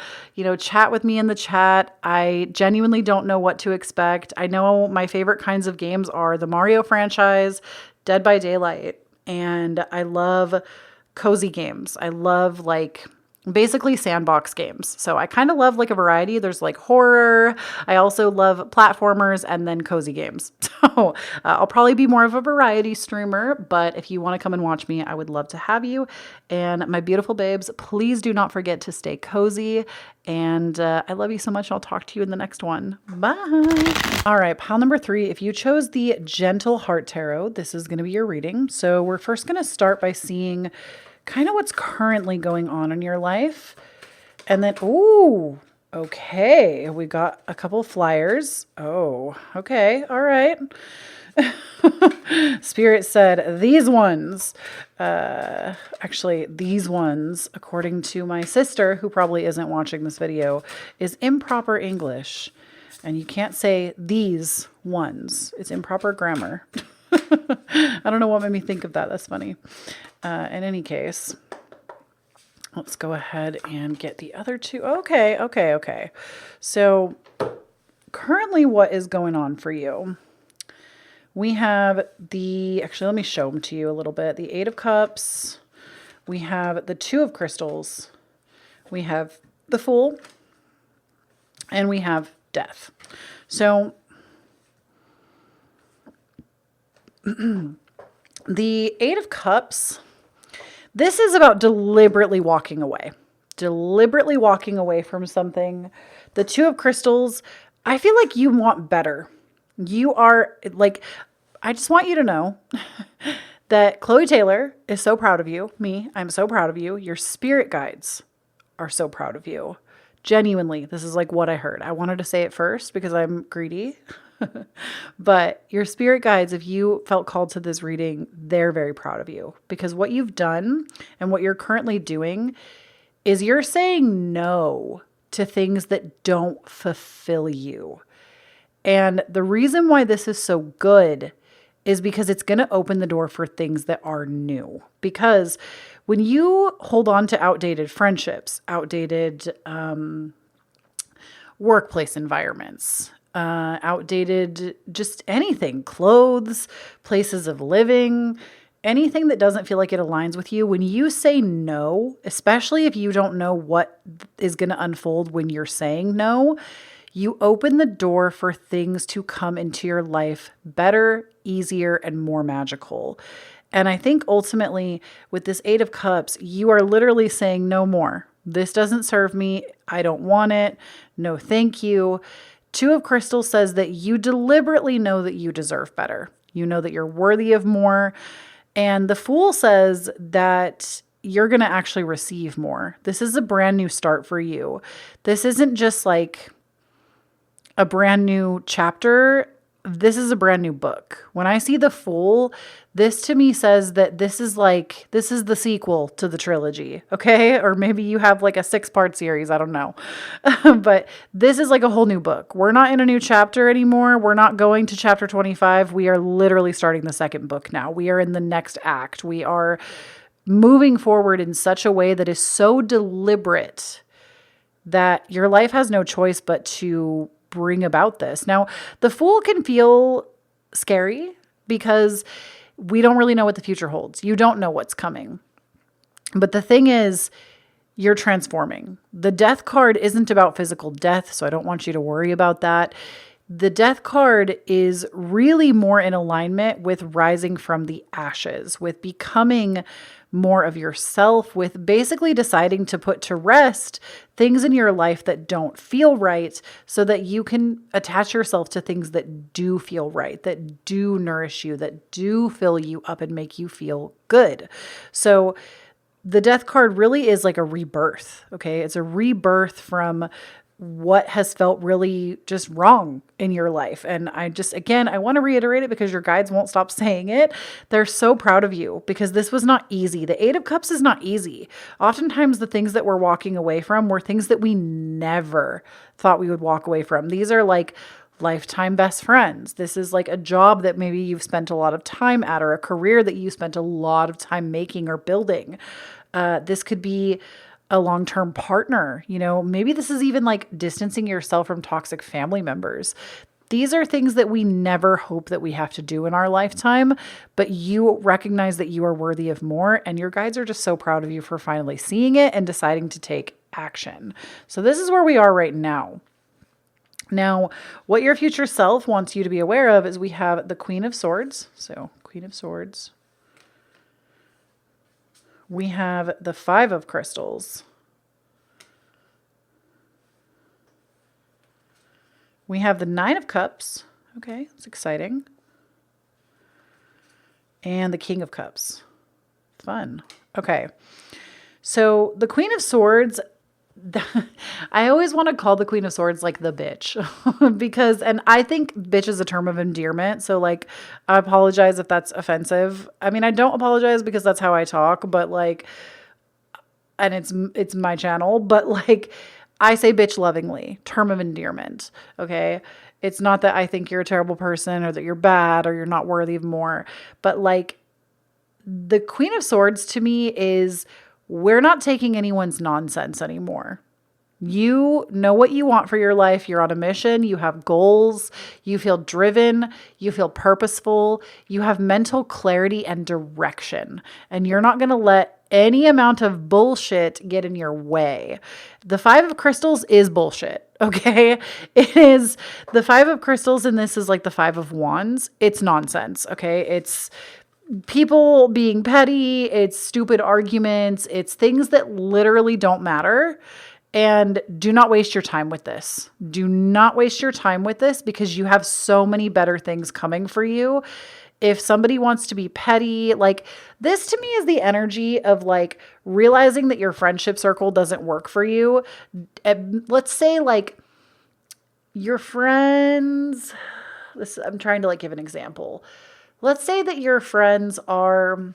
chat with me in the chat. I genuinely don't know what to expect. I know my favorite kinds of games are the Mario franchise, Dead by Daylight, and I love cozy games. I love basically sandbox games. So I kind of love like a variety. There's like horror. I also love platformers and then cozy games. So I'll probably be more of a variety streamer, but if you want to come and watch me, I would love to have you. And my beautiful babes, please do not forget to stay cozy. And I love you so much. I'll talk to you in the next one. Bye. All right, pile number 3. If you chose the Gentle Heart Tarot, this is going to be your reading. So we're first going to start by seeing kind of what's currently going on in your life. And then, ooh, okay. We got a couple flyers. Oh, okay. All right. Spirit said these ones, actually these ones, according to my sister, who probably isn't watching this video, is improper English. And you can't say these ones. It's improper grammar. I don't know what made me think of that. That's funny. In any case, let's go ahead and get the other two. Okay. So currently what is going on for you? We have actually, let me show them to you a little bit. The Eight of Cups. We have the Two of Crystals. We have the Fool. And we have Death. So the Eight of Cups, this is about deliberately walking away. Deliberately walking away from something. The Two of Crystals, I feel like you want better. You are like, I just want you to know that Kloee Taylor is so proud of you. I'm so proud of you. Your spirit guides are so proud of you. Genuinely, this is like what I heard. I wanted to say it first because I'm greedy. But your spirit guides, if you felt called to this reading, they're very proud of you because what you've done and what you're currently doing is you're saying no to things that don't fulfill you. And the reason why this is so good is because it's going to open the door for things that are new. Because when you hold on to outdated friendships, outdated workplace environments, outdated just anything, clothes, places of living, anything that doesn't feel like it aligns with you, when you say no, especially if you don't know what is going to unfold when you're saying no, you open the door for things to come into your life better, easier, and more magical. And I think ultimately with this Eight of Cups, you are literally saying no more. This doesn't serve me. I don't want it. No, thank you. Two of Crystals says that you deliberately know that you deserve better. You know that you're worthy of more. And the Fool says that you're going to actually receive more. This is a brand new start for you. This isn't just like a brand new chapter. This is a brand new book. When I see the Fool, this to me says that this is the sequel to the trilogy. Okay. Or maybe you have like a 6-part series. I don't know. But this is like a whole new book. We're not in a new chapter anymore. We're not going to chapter 25. We are literally starting the second book now. We are in the next act. We are moving forward in such a way that is so deliberate that your life has no choice but to bring about this. Now, the Fool can feel scary because we don't really know what the future holds. You don't know what's coming. But the thing is, you're transforming. The Death card isn't about physical death, so I don't want you to worry about that. The Death card is really more in alignment with rising from the ashes, with becoming more of yourself, with basically deciding to put to rest things in your life that don't feel right so that you can attach yourself to things that do feel right, that do nourish you, that do fill you up and make you feel good. So the Death card really is like a rebirth. Okay. It's a rebirth from what has felt really just wrong in your life. And I want to reiterate it because your guides won't stop saying it. They're so proud of you because this was not easy. The Eight of Cups is not easy. Oftentimes the things that we're walking away from were things that we never thought we would walk away from. These are like lifetime best friends. This is like a job that maybe you've spent a lot of time at, or a career that you spent a lot of time making or building. This could be a long-term partner. Maybe this is even like distancing yourself from toxic family members. These are things that we never hope that we have to do in our lifetime, but you recognize that you are worthy of more, and your guides are just so proud of you for finally seeing it and deciding to take action. So this is where we are right now. Now, what your future self wants you to be aware of is we have the Queen of Swords. So Queen of Swords. We have the Five of Crystals. We have the Nine of Cups. Okay, that's exciting. And the King of Cups. Fun. Okay. So the Queen of Swords, I always want to call the Queen of Swords like the bitch because, and I think bitch is a term of endearment. So like, I apologize if that's offensive. I mean, I don't apologize because that's how I talk, but like, and it's my channel, but like, I say bitch lovingly, term of endearment. Okay. It's not that I think you're a terrible person or that you're bad or you're not worthy of more, but like the Queen of Swords to me is we're not taking anyone's nonsense anymore. You know what you want for your life. You're on a mission. You have goals. You feel driven. You feel purposeful. You have mental clarity and direction. And you're not going to let any amount of bullshit get in your way. The Five of Crystals is bullshit. Okay. It is the Five of Crystals, and this is like the Five of Wands. It's nonsense. Okay. It's people being petty. It's stupid arguments. It's things that literally don't matter. And do not waste your time with this. Do not waste your time with this because you have so many better things coming for you. If somebody wants to be petty, like this to me is the energy of like realizing that your friendship circle doesn't work for you. Let's say like your friends, I'm trying to like give an example. Let's say that your friends are,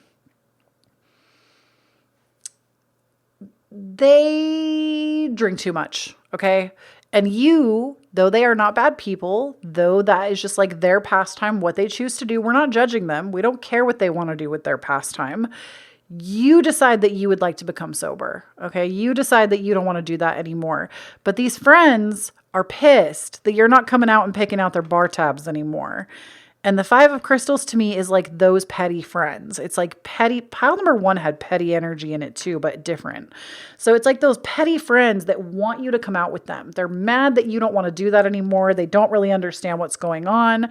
they drink too much, okay? And you, though they are not bad people, though that is just like their pastime, what they choose to do, we're not judging them. We don't care what they want to do with their pastime. You decide that you would like to become sober, okay? You decide that you don't want to do that anymore. But these friends are pissed that you're not coming out and picking out their bar tabs anymore. And the Five of Crystals to me is like those petty friends. It's like petty. Pile number one had petty energy in it too, but different. So it's like those petty friends that want you to come out with them. They're mad that you don't want to do that anymore. They don't really understand what's going on.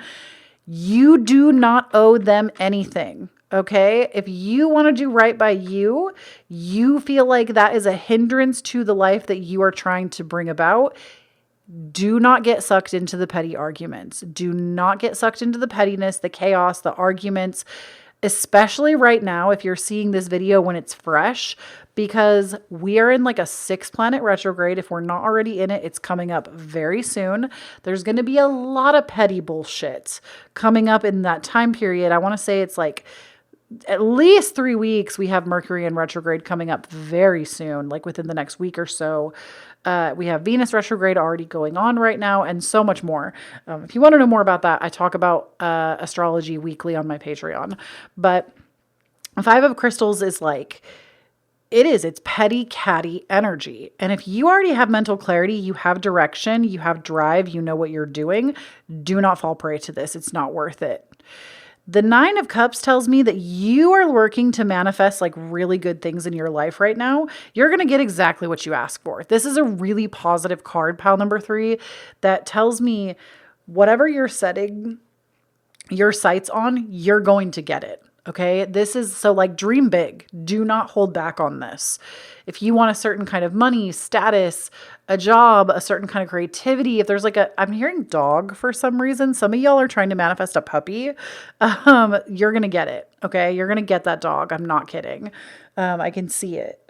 You do not owe them anything. Okay. If you want to do right by you, you feel like that is a hindrance to the life that you are trying to bring about. Do not get sucked into the petty arguments. Do not get sucked into the pettiness, the chaos, the arguments, especially right now if you're seeing this video when it's fresh, because we are in like a 6-planet retrograde. If we're not already in it, it's coming up very soon. There's going to be a lot of petty bullshit coming up in that time period. I want to say it's like at least 3 weeks. We have Mercury in retrograde coming up very soon, like within the next week or so. We have Venus retrograde already going on right now and so much more. If you want to know more about that, I talk about astrology weekly on my Patreon. But Five of Crystals is like, it's petty catty energy. And if you already have mental clarity, you have direction, you have drive, you know what you're doing, do not fall prey to this. It's not worth it. The Nine of Cups tells me that you are working to manifest like really good things in your life right now. You're going to get exactly what you ask for. This is a really positive card, pile number 3, that tells me whatever you're setting your sights on, you're going to get it. Okay. This is so like dream big. Do not hold back on this. If you want a certain kind of money, status, a job, a certain kind of creativity, if there's like I'm hearing dog for some reason. Some of y'all are trying to manifest a puppy. You're going to get it. Okay. You're going to get that dog. I'm not kidding. I can see it.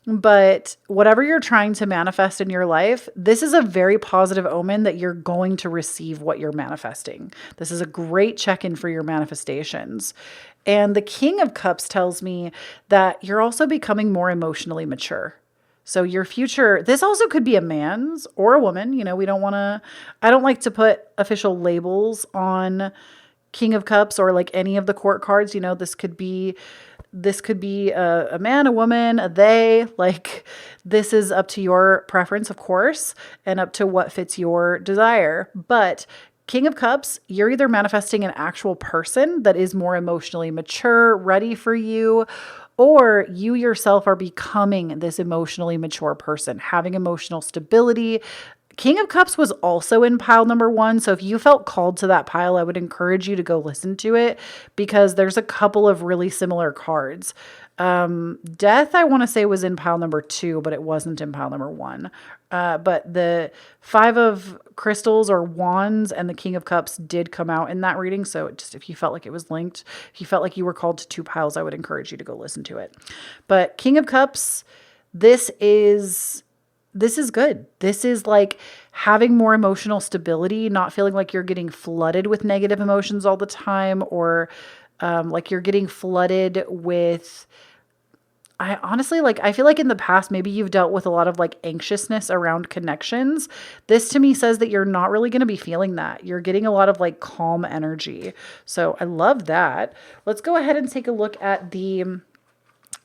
But whatever you're trying to manifest in your life, this is a very positive omen that you're going to receive what you're manifesting. This is a great check-in for your manifestations. And the King of Cups tells me that you're also becoming more emotionally mature. So your future, this also could be a man's or a woman. You know, I don't like to put official labels on King of Cups or like any of the court cards. You know, this could be a man, a woman, a they. Like, this is up to your preference, of course, and up to what fits your desire. But King of Cups, you're either manifesting an actual person that is more emotionally mature, ready for you, or you yourself are becoming this emotionally mature person, having emotional stability. King of Cups was also in pile number 1. So if you felt called to that pile, I would encourage you to go listen to it because there's a couple of really similar cards. Death, I want to say, was in pile number 2, but it wasn't in pile number 1. But the Five of Crystals or Wands and the King of Cups did come out in that reading. So if you felt like it was linked, if you felt like you were called to 2 piles, I would encourage you to go listen to it. But King of Cups, this is good. This is like having more emotional stability, not feeling like you're getting flooded with negative emotions all the time, or like you're getting flooded with, I honestly, like, I feel like in the past, maybe you've dealt with a lot of like anxiousness around connections. This to me says that you're not really going to be feeling that. You're getting a lot of like calm energy. So I love that. Let's go ahead and take a look at the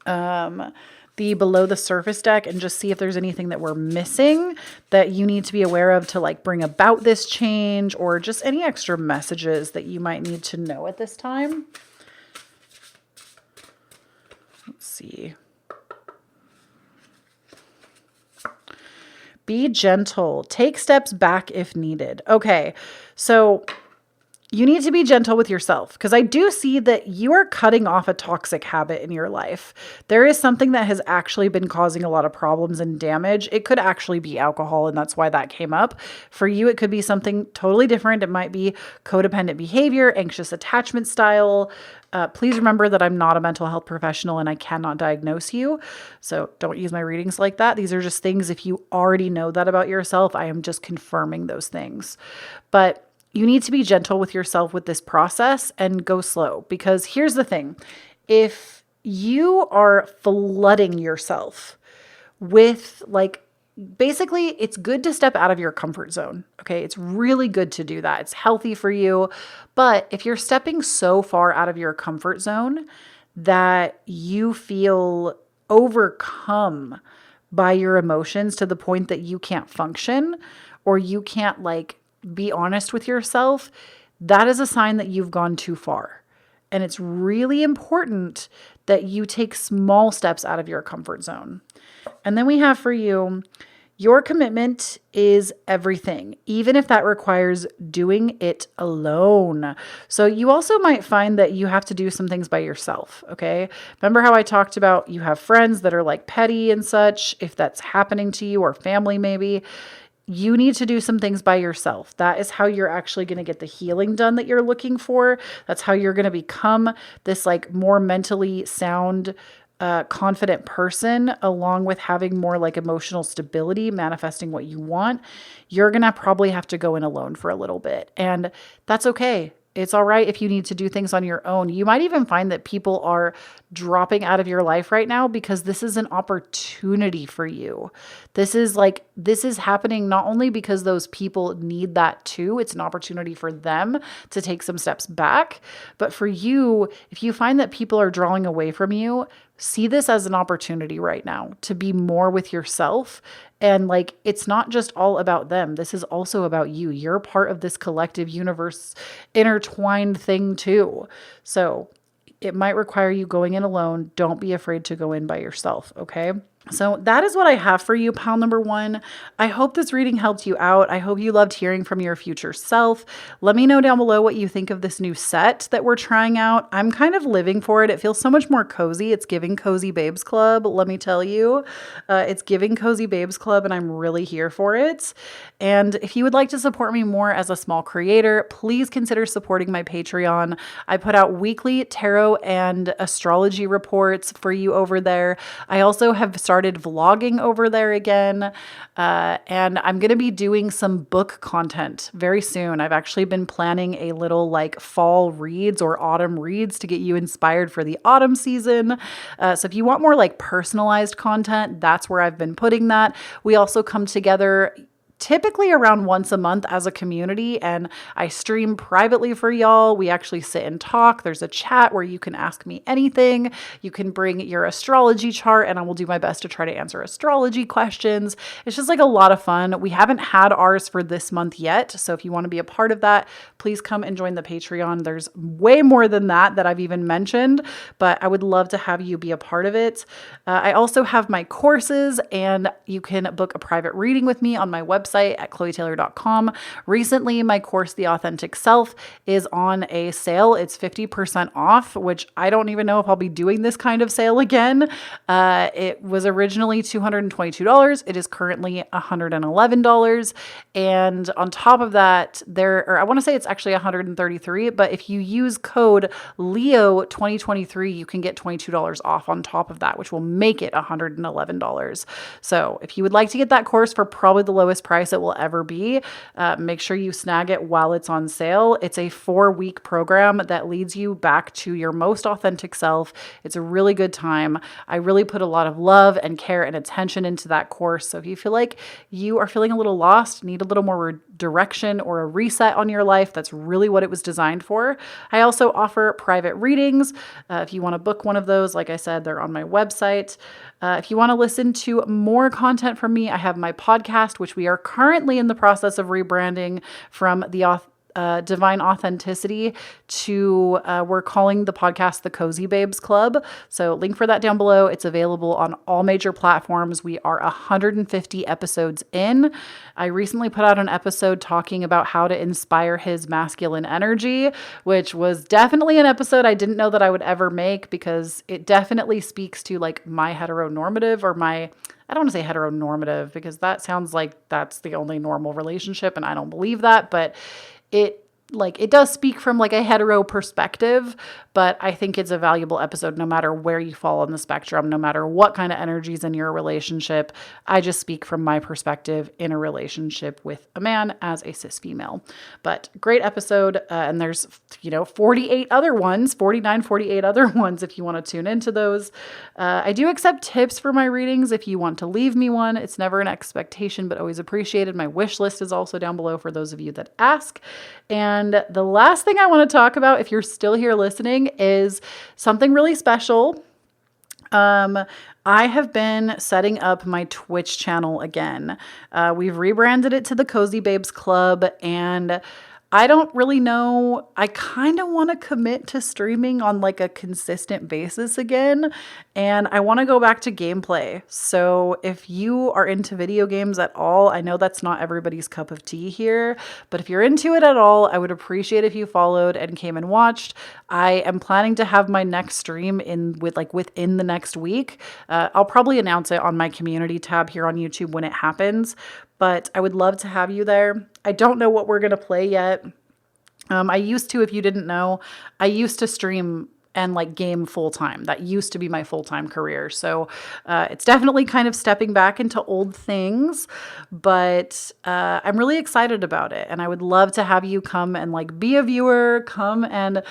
below the surface deck and just see if there's anything that we're missing that you need to be aware of to like bring about this change, or just any extra messages that you might need to know at this time. Let's see. Be gentle. Take steps back if needed. Okay, so you need to be gentle with yourself, because I do see that you are cutting off a toxic habit in your life. There is something that has actually been causing a lot of problems and damage. It could actually be alcohol, and that's why that came up. For you, it could be something totally different. It might be codependent behavior, anxious attachment style. Please remember that I'm not a mental health professional and I cannot diagnose you. So don't use my readings like that. These are just things, if you already know that about yourself, I am just confirming those things. But you need to be gentle with yourself with this process and go slow, because here's the thing. If you are flooding yourself with like, basically it's good to step out of your comfort zone. Okay. It's really good to do that. It's healthy for you. But if you're stepping so far out of your comfort zone that you feel overcome by your emotions to the point that you can't function, or you can't like be honest with yourself, that is a sign that you've gone too far. And it's really important that you take small steps out of your comfort zone. And then we have for you, your commitment is everything, even if that requires doing it alone. So you also might find that you have to do some things by yourself. Okay. Remember how I talked about you have friends that are like petty and such, if that's happening to you, or family maybe. You need to do some things by yourself. That is how you're actually going to get the healing done that you're looking for. That's how you're going to become this like more mentally sound, confident person, along with having more like emotional stability, manifesting what you want. You're going to probably have to go in alone for a little bit, and that's okay. It's all right if you need to do things on your own. You might even find that people are dropping out of your life right now because this is an opportunity for you. This is happening not only because those people need that too. It's an opportunity for them to take some steps back. But for you, if you find that people are drawing away from you, see this as an opportunity right now to be more with yourself. And like, it's not just all about them. This is also about you. You're part of this collective universe intertwined thing too. So it might require you going in alone. Don't be afraid to go in by yourself. Okay. So that is what I have for you, pile number one. I hope this reading helped you out. I hope you loved hearing from your future self. Let me know down below what you think of this new set that we're trying out. I'm kind of living for it. It feels so much more cozy. It's giving Cozy Babes Club. Let me tell you, it's giving Cozy Babes Club, and I'm really here for it. And if you would like to support me more as a small creator, please consider supporting my Patreon. I put out weekly tarot and astrology reports for you over there. I also have started vlogging over there again. And I'm going to be doing some book content very soon. I've actually been planning a little like fall reads or autumn reads to get you inspired for the autumn season. So if you want more like personalized content, that's where I've been putting that. We also come together typically around once a month as a community, and I stream privately for y'all. We actually sit and talk. There's a chat where you can ask me anything. You can bring your astrology chart, and I will do my best to try to answer astrology questions. It's just like a lot of fun. We haven't had ours for this month yet, so if you want to be a part of that, please come and join the Patreon. There's way more than that I've even mentioned, but I would love to have you be a part of it. I also have my courses, and you can book a private reading with me on my website at KhloeTaylor.com. Recently, my course, The Authentic Self, is on a sale. It's 50% off, which I don't even know if I'll be doing this kind of sale again. It was originally $222. It is currently $111. And on top of that, I want to say it's actually $133, but if you use code LEO2023, you can get $22 off on top of that, which will make it $111. So if you would like to get that course for probably the lowest price price it will ever be. Make sure you snag it while it's on sale. It's a 4-week program that leads you back to your most authentic self. It's a really good time. I really put a lot of love and care and attention into that course. So if you feel like you are feeling a little lost, need a little more direction or a reset on your life, that's really what it was designed for. I also offer private readings. If you want to book one of those, like I said, they're on my website. If you want to listen to more content from me, I have my podcast, which we are currently in the process of rebranding from the Divine Authenticity to we're calling the podcast the Cozy Babes Club. So link for that down below. It's available on all major platforms. We are 150 episodes in. I recently put out an episode talking about how to inspire his masculine energy, which was definitely an episode I didn't know that I would ever make, because it definitely speaks to like my heteronormative, or my, I don't want to say heteronormative because that sounds like that's the only normal relationship, and I don't believe that, but it does speak from like a hetero perspective, but I think it's a valuable episode no matter where you fall on the spectrum, no matter what kind of energy's in your relationship. I just speak from my perspective in a relationship with a man as a cis female. But great episode. And there's, 48 other ones, 49, 48 other ones if you want to tune into those. I do accept tips for my readings if you want to leave me one. It's never an expectation, but always appreciated. My wish list is also down below for those of you that ask. And the last thing I want to talk about, if you're still here listening, is something really special. I have been setting up my Twitch channel again. We've rebranded it to the Cozy Babes Club, and I don't really know. I kind of want to commit to streaming on like a consistent basis again, and I want to go back to gameplay. So if you are into video games at all, I know that's not everybody's cup of tea here, but if you're into it at all, I would appreciate if you followed and came and watched. I am planning to have my next stream within the next week. I'll probably announce it on my community tab here on YouTube when it happens, but I would love to have you there. I don't know what we're going to play yet. If you didn't know, I used to stream and like game full time. That used to be my full-time career. So it's definitely kind of stepping back into old things, but I'm really excited about it. And I would love to have you come and like be a viewer, come and,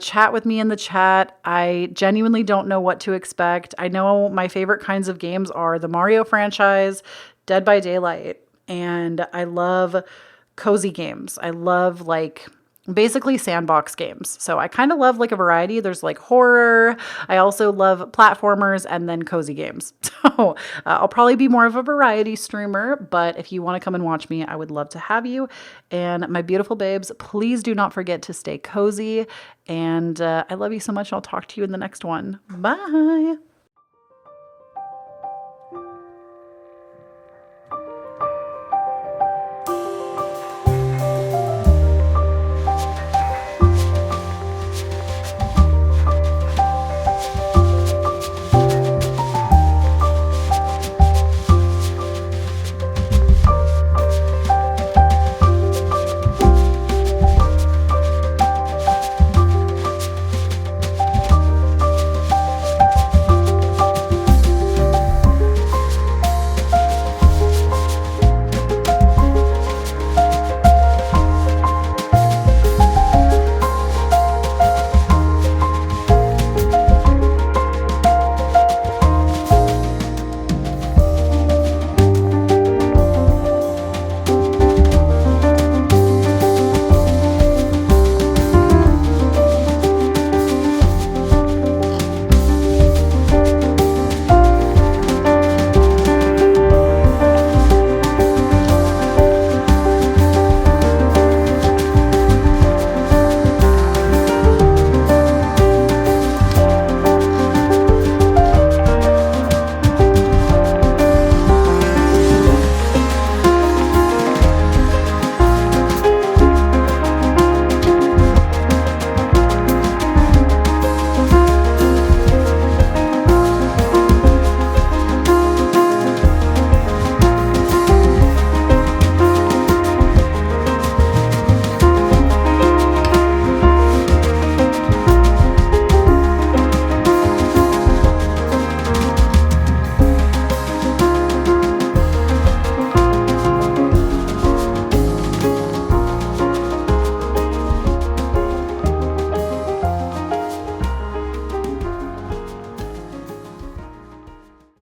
chat with me in the chat. I genuinely don't know what to expect. I know my favorite kinds of games are the Mario franchise, Dead by Daylight, and I love cozy games. I love basically sandbox games. So I kind of love like a variety. There's like horror. I also love platformers and then cozy games. So I'll probably be more of a variety streamer, but if you want to come and watch me, I would love to have you. And my beautiful babes, please do not forget to stay cozy. And I love you so much. I'll talk to you in the next one. Bye.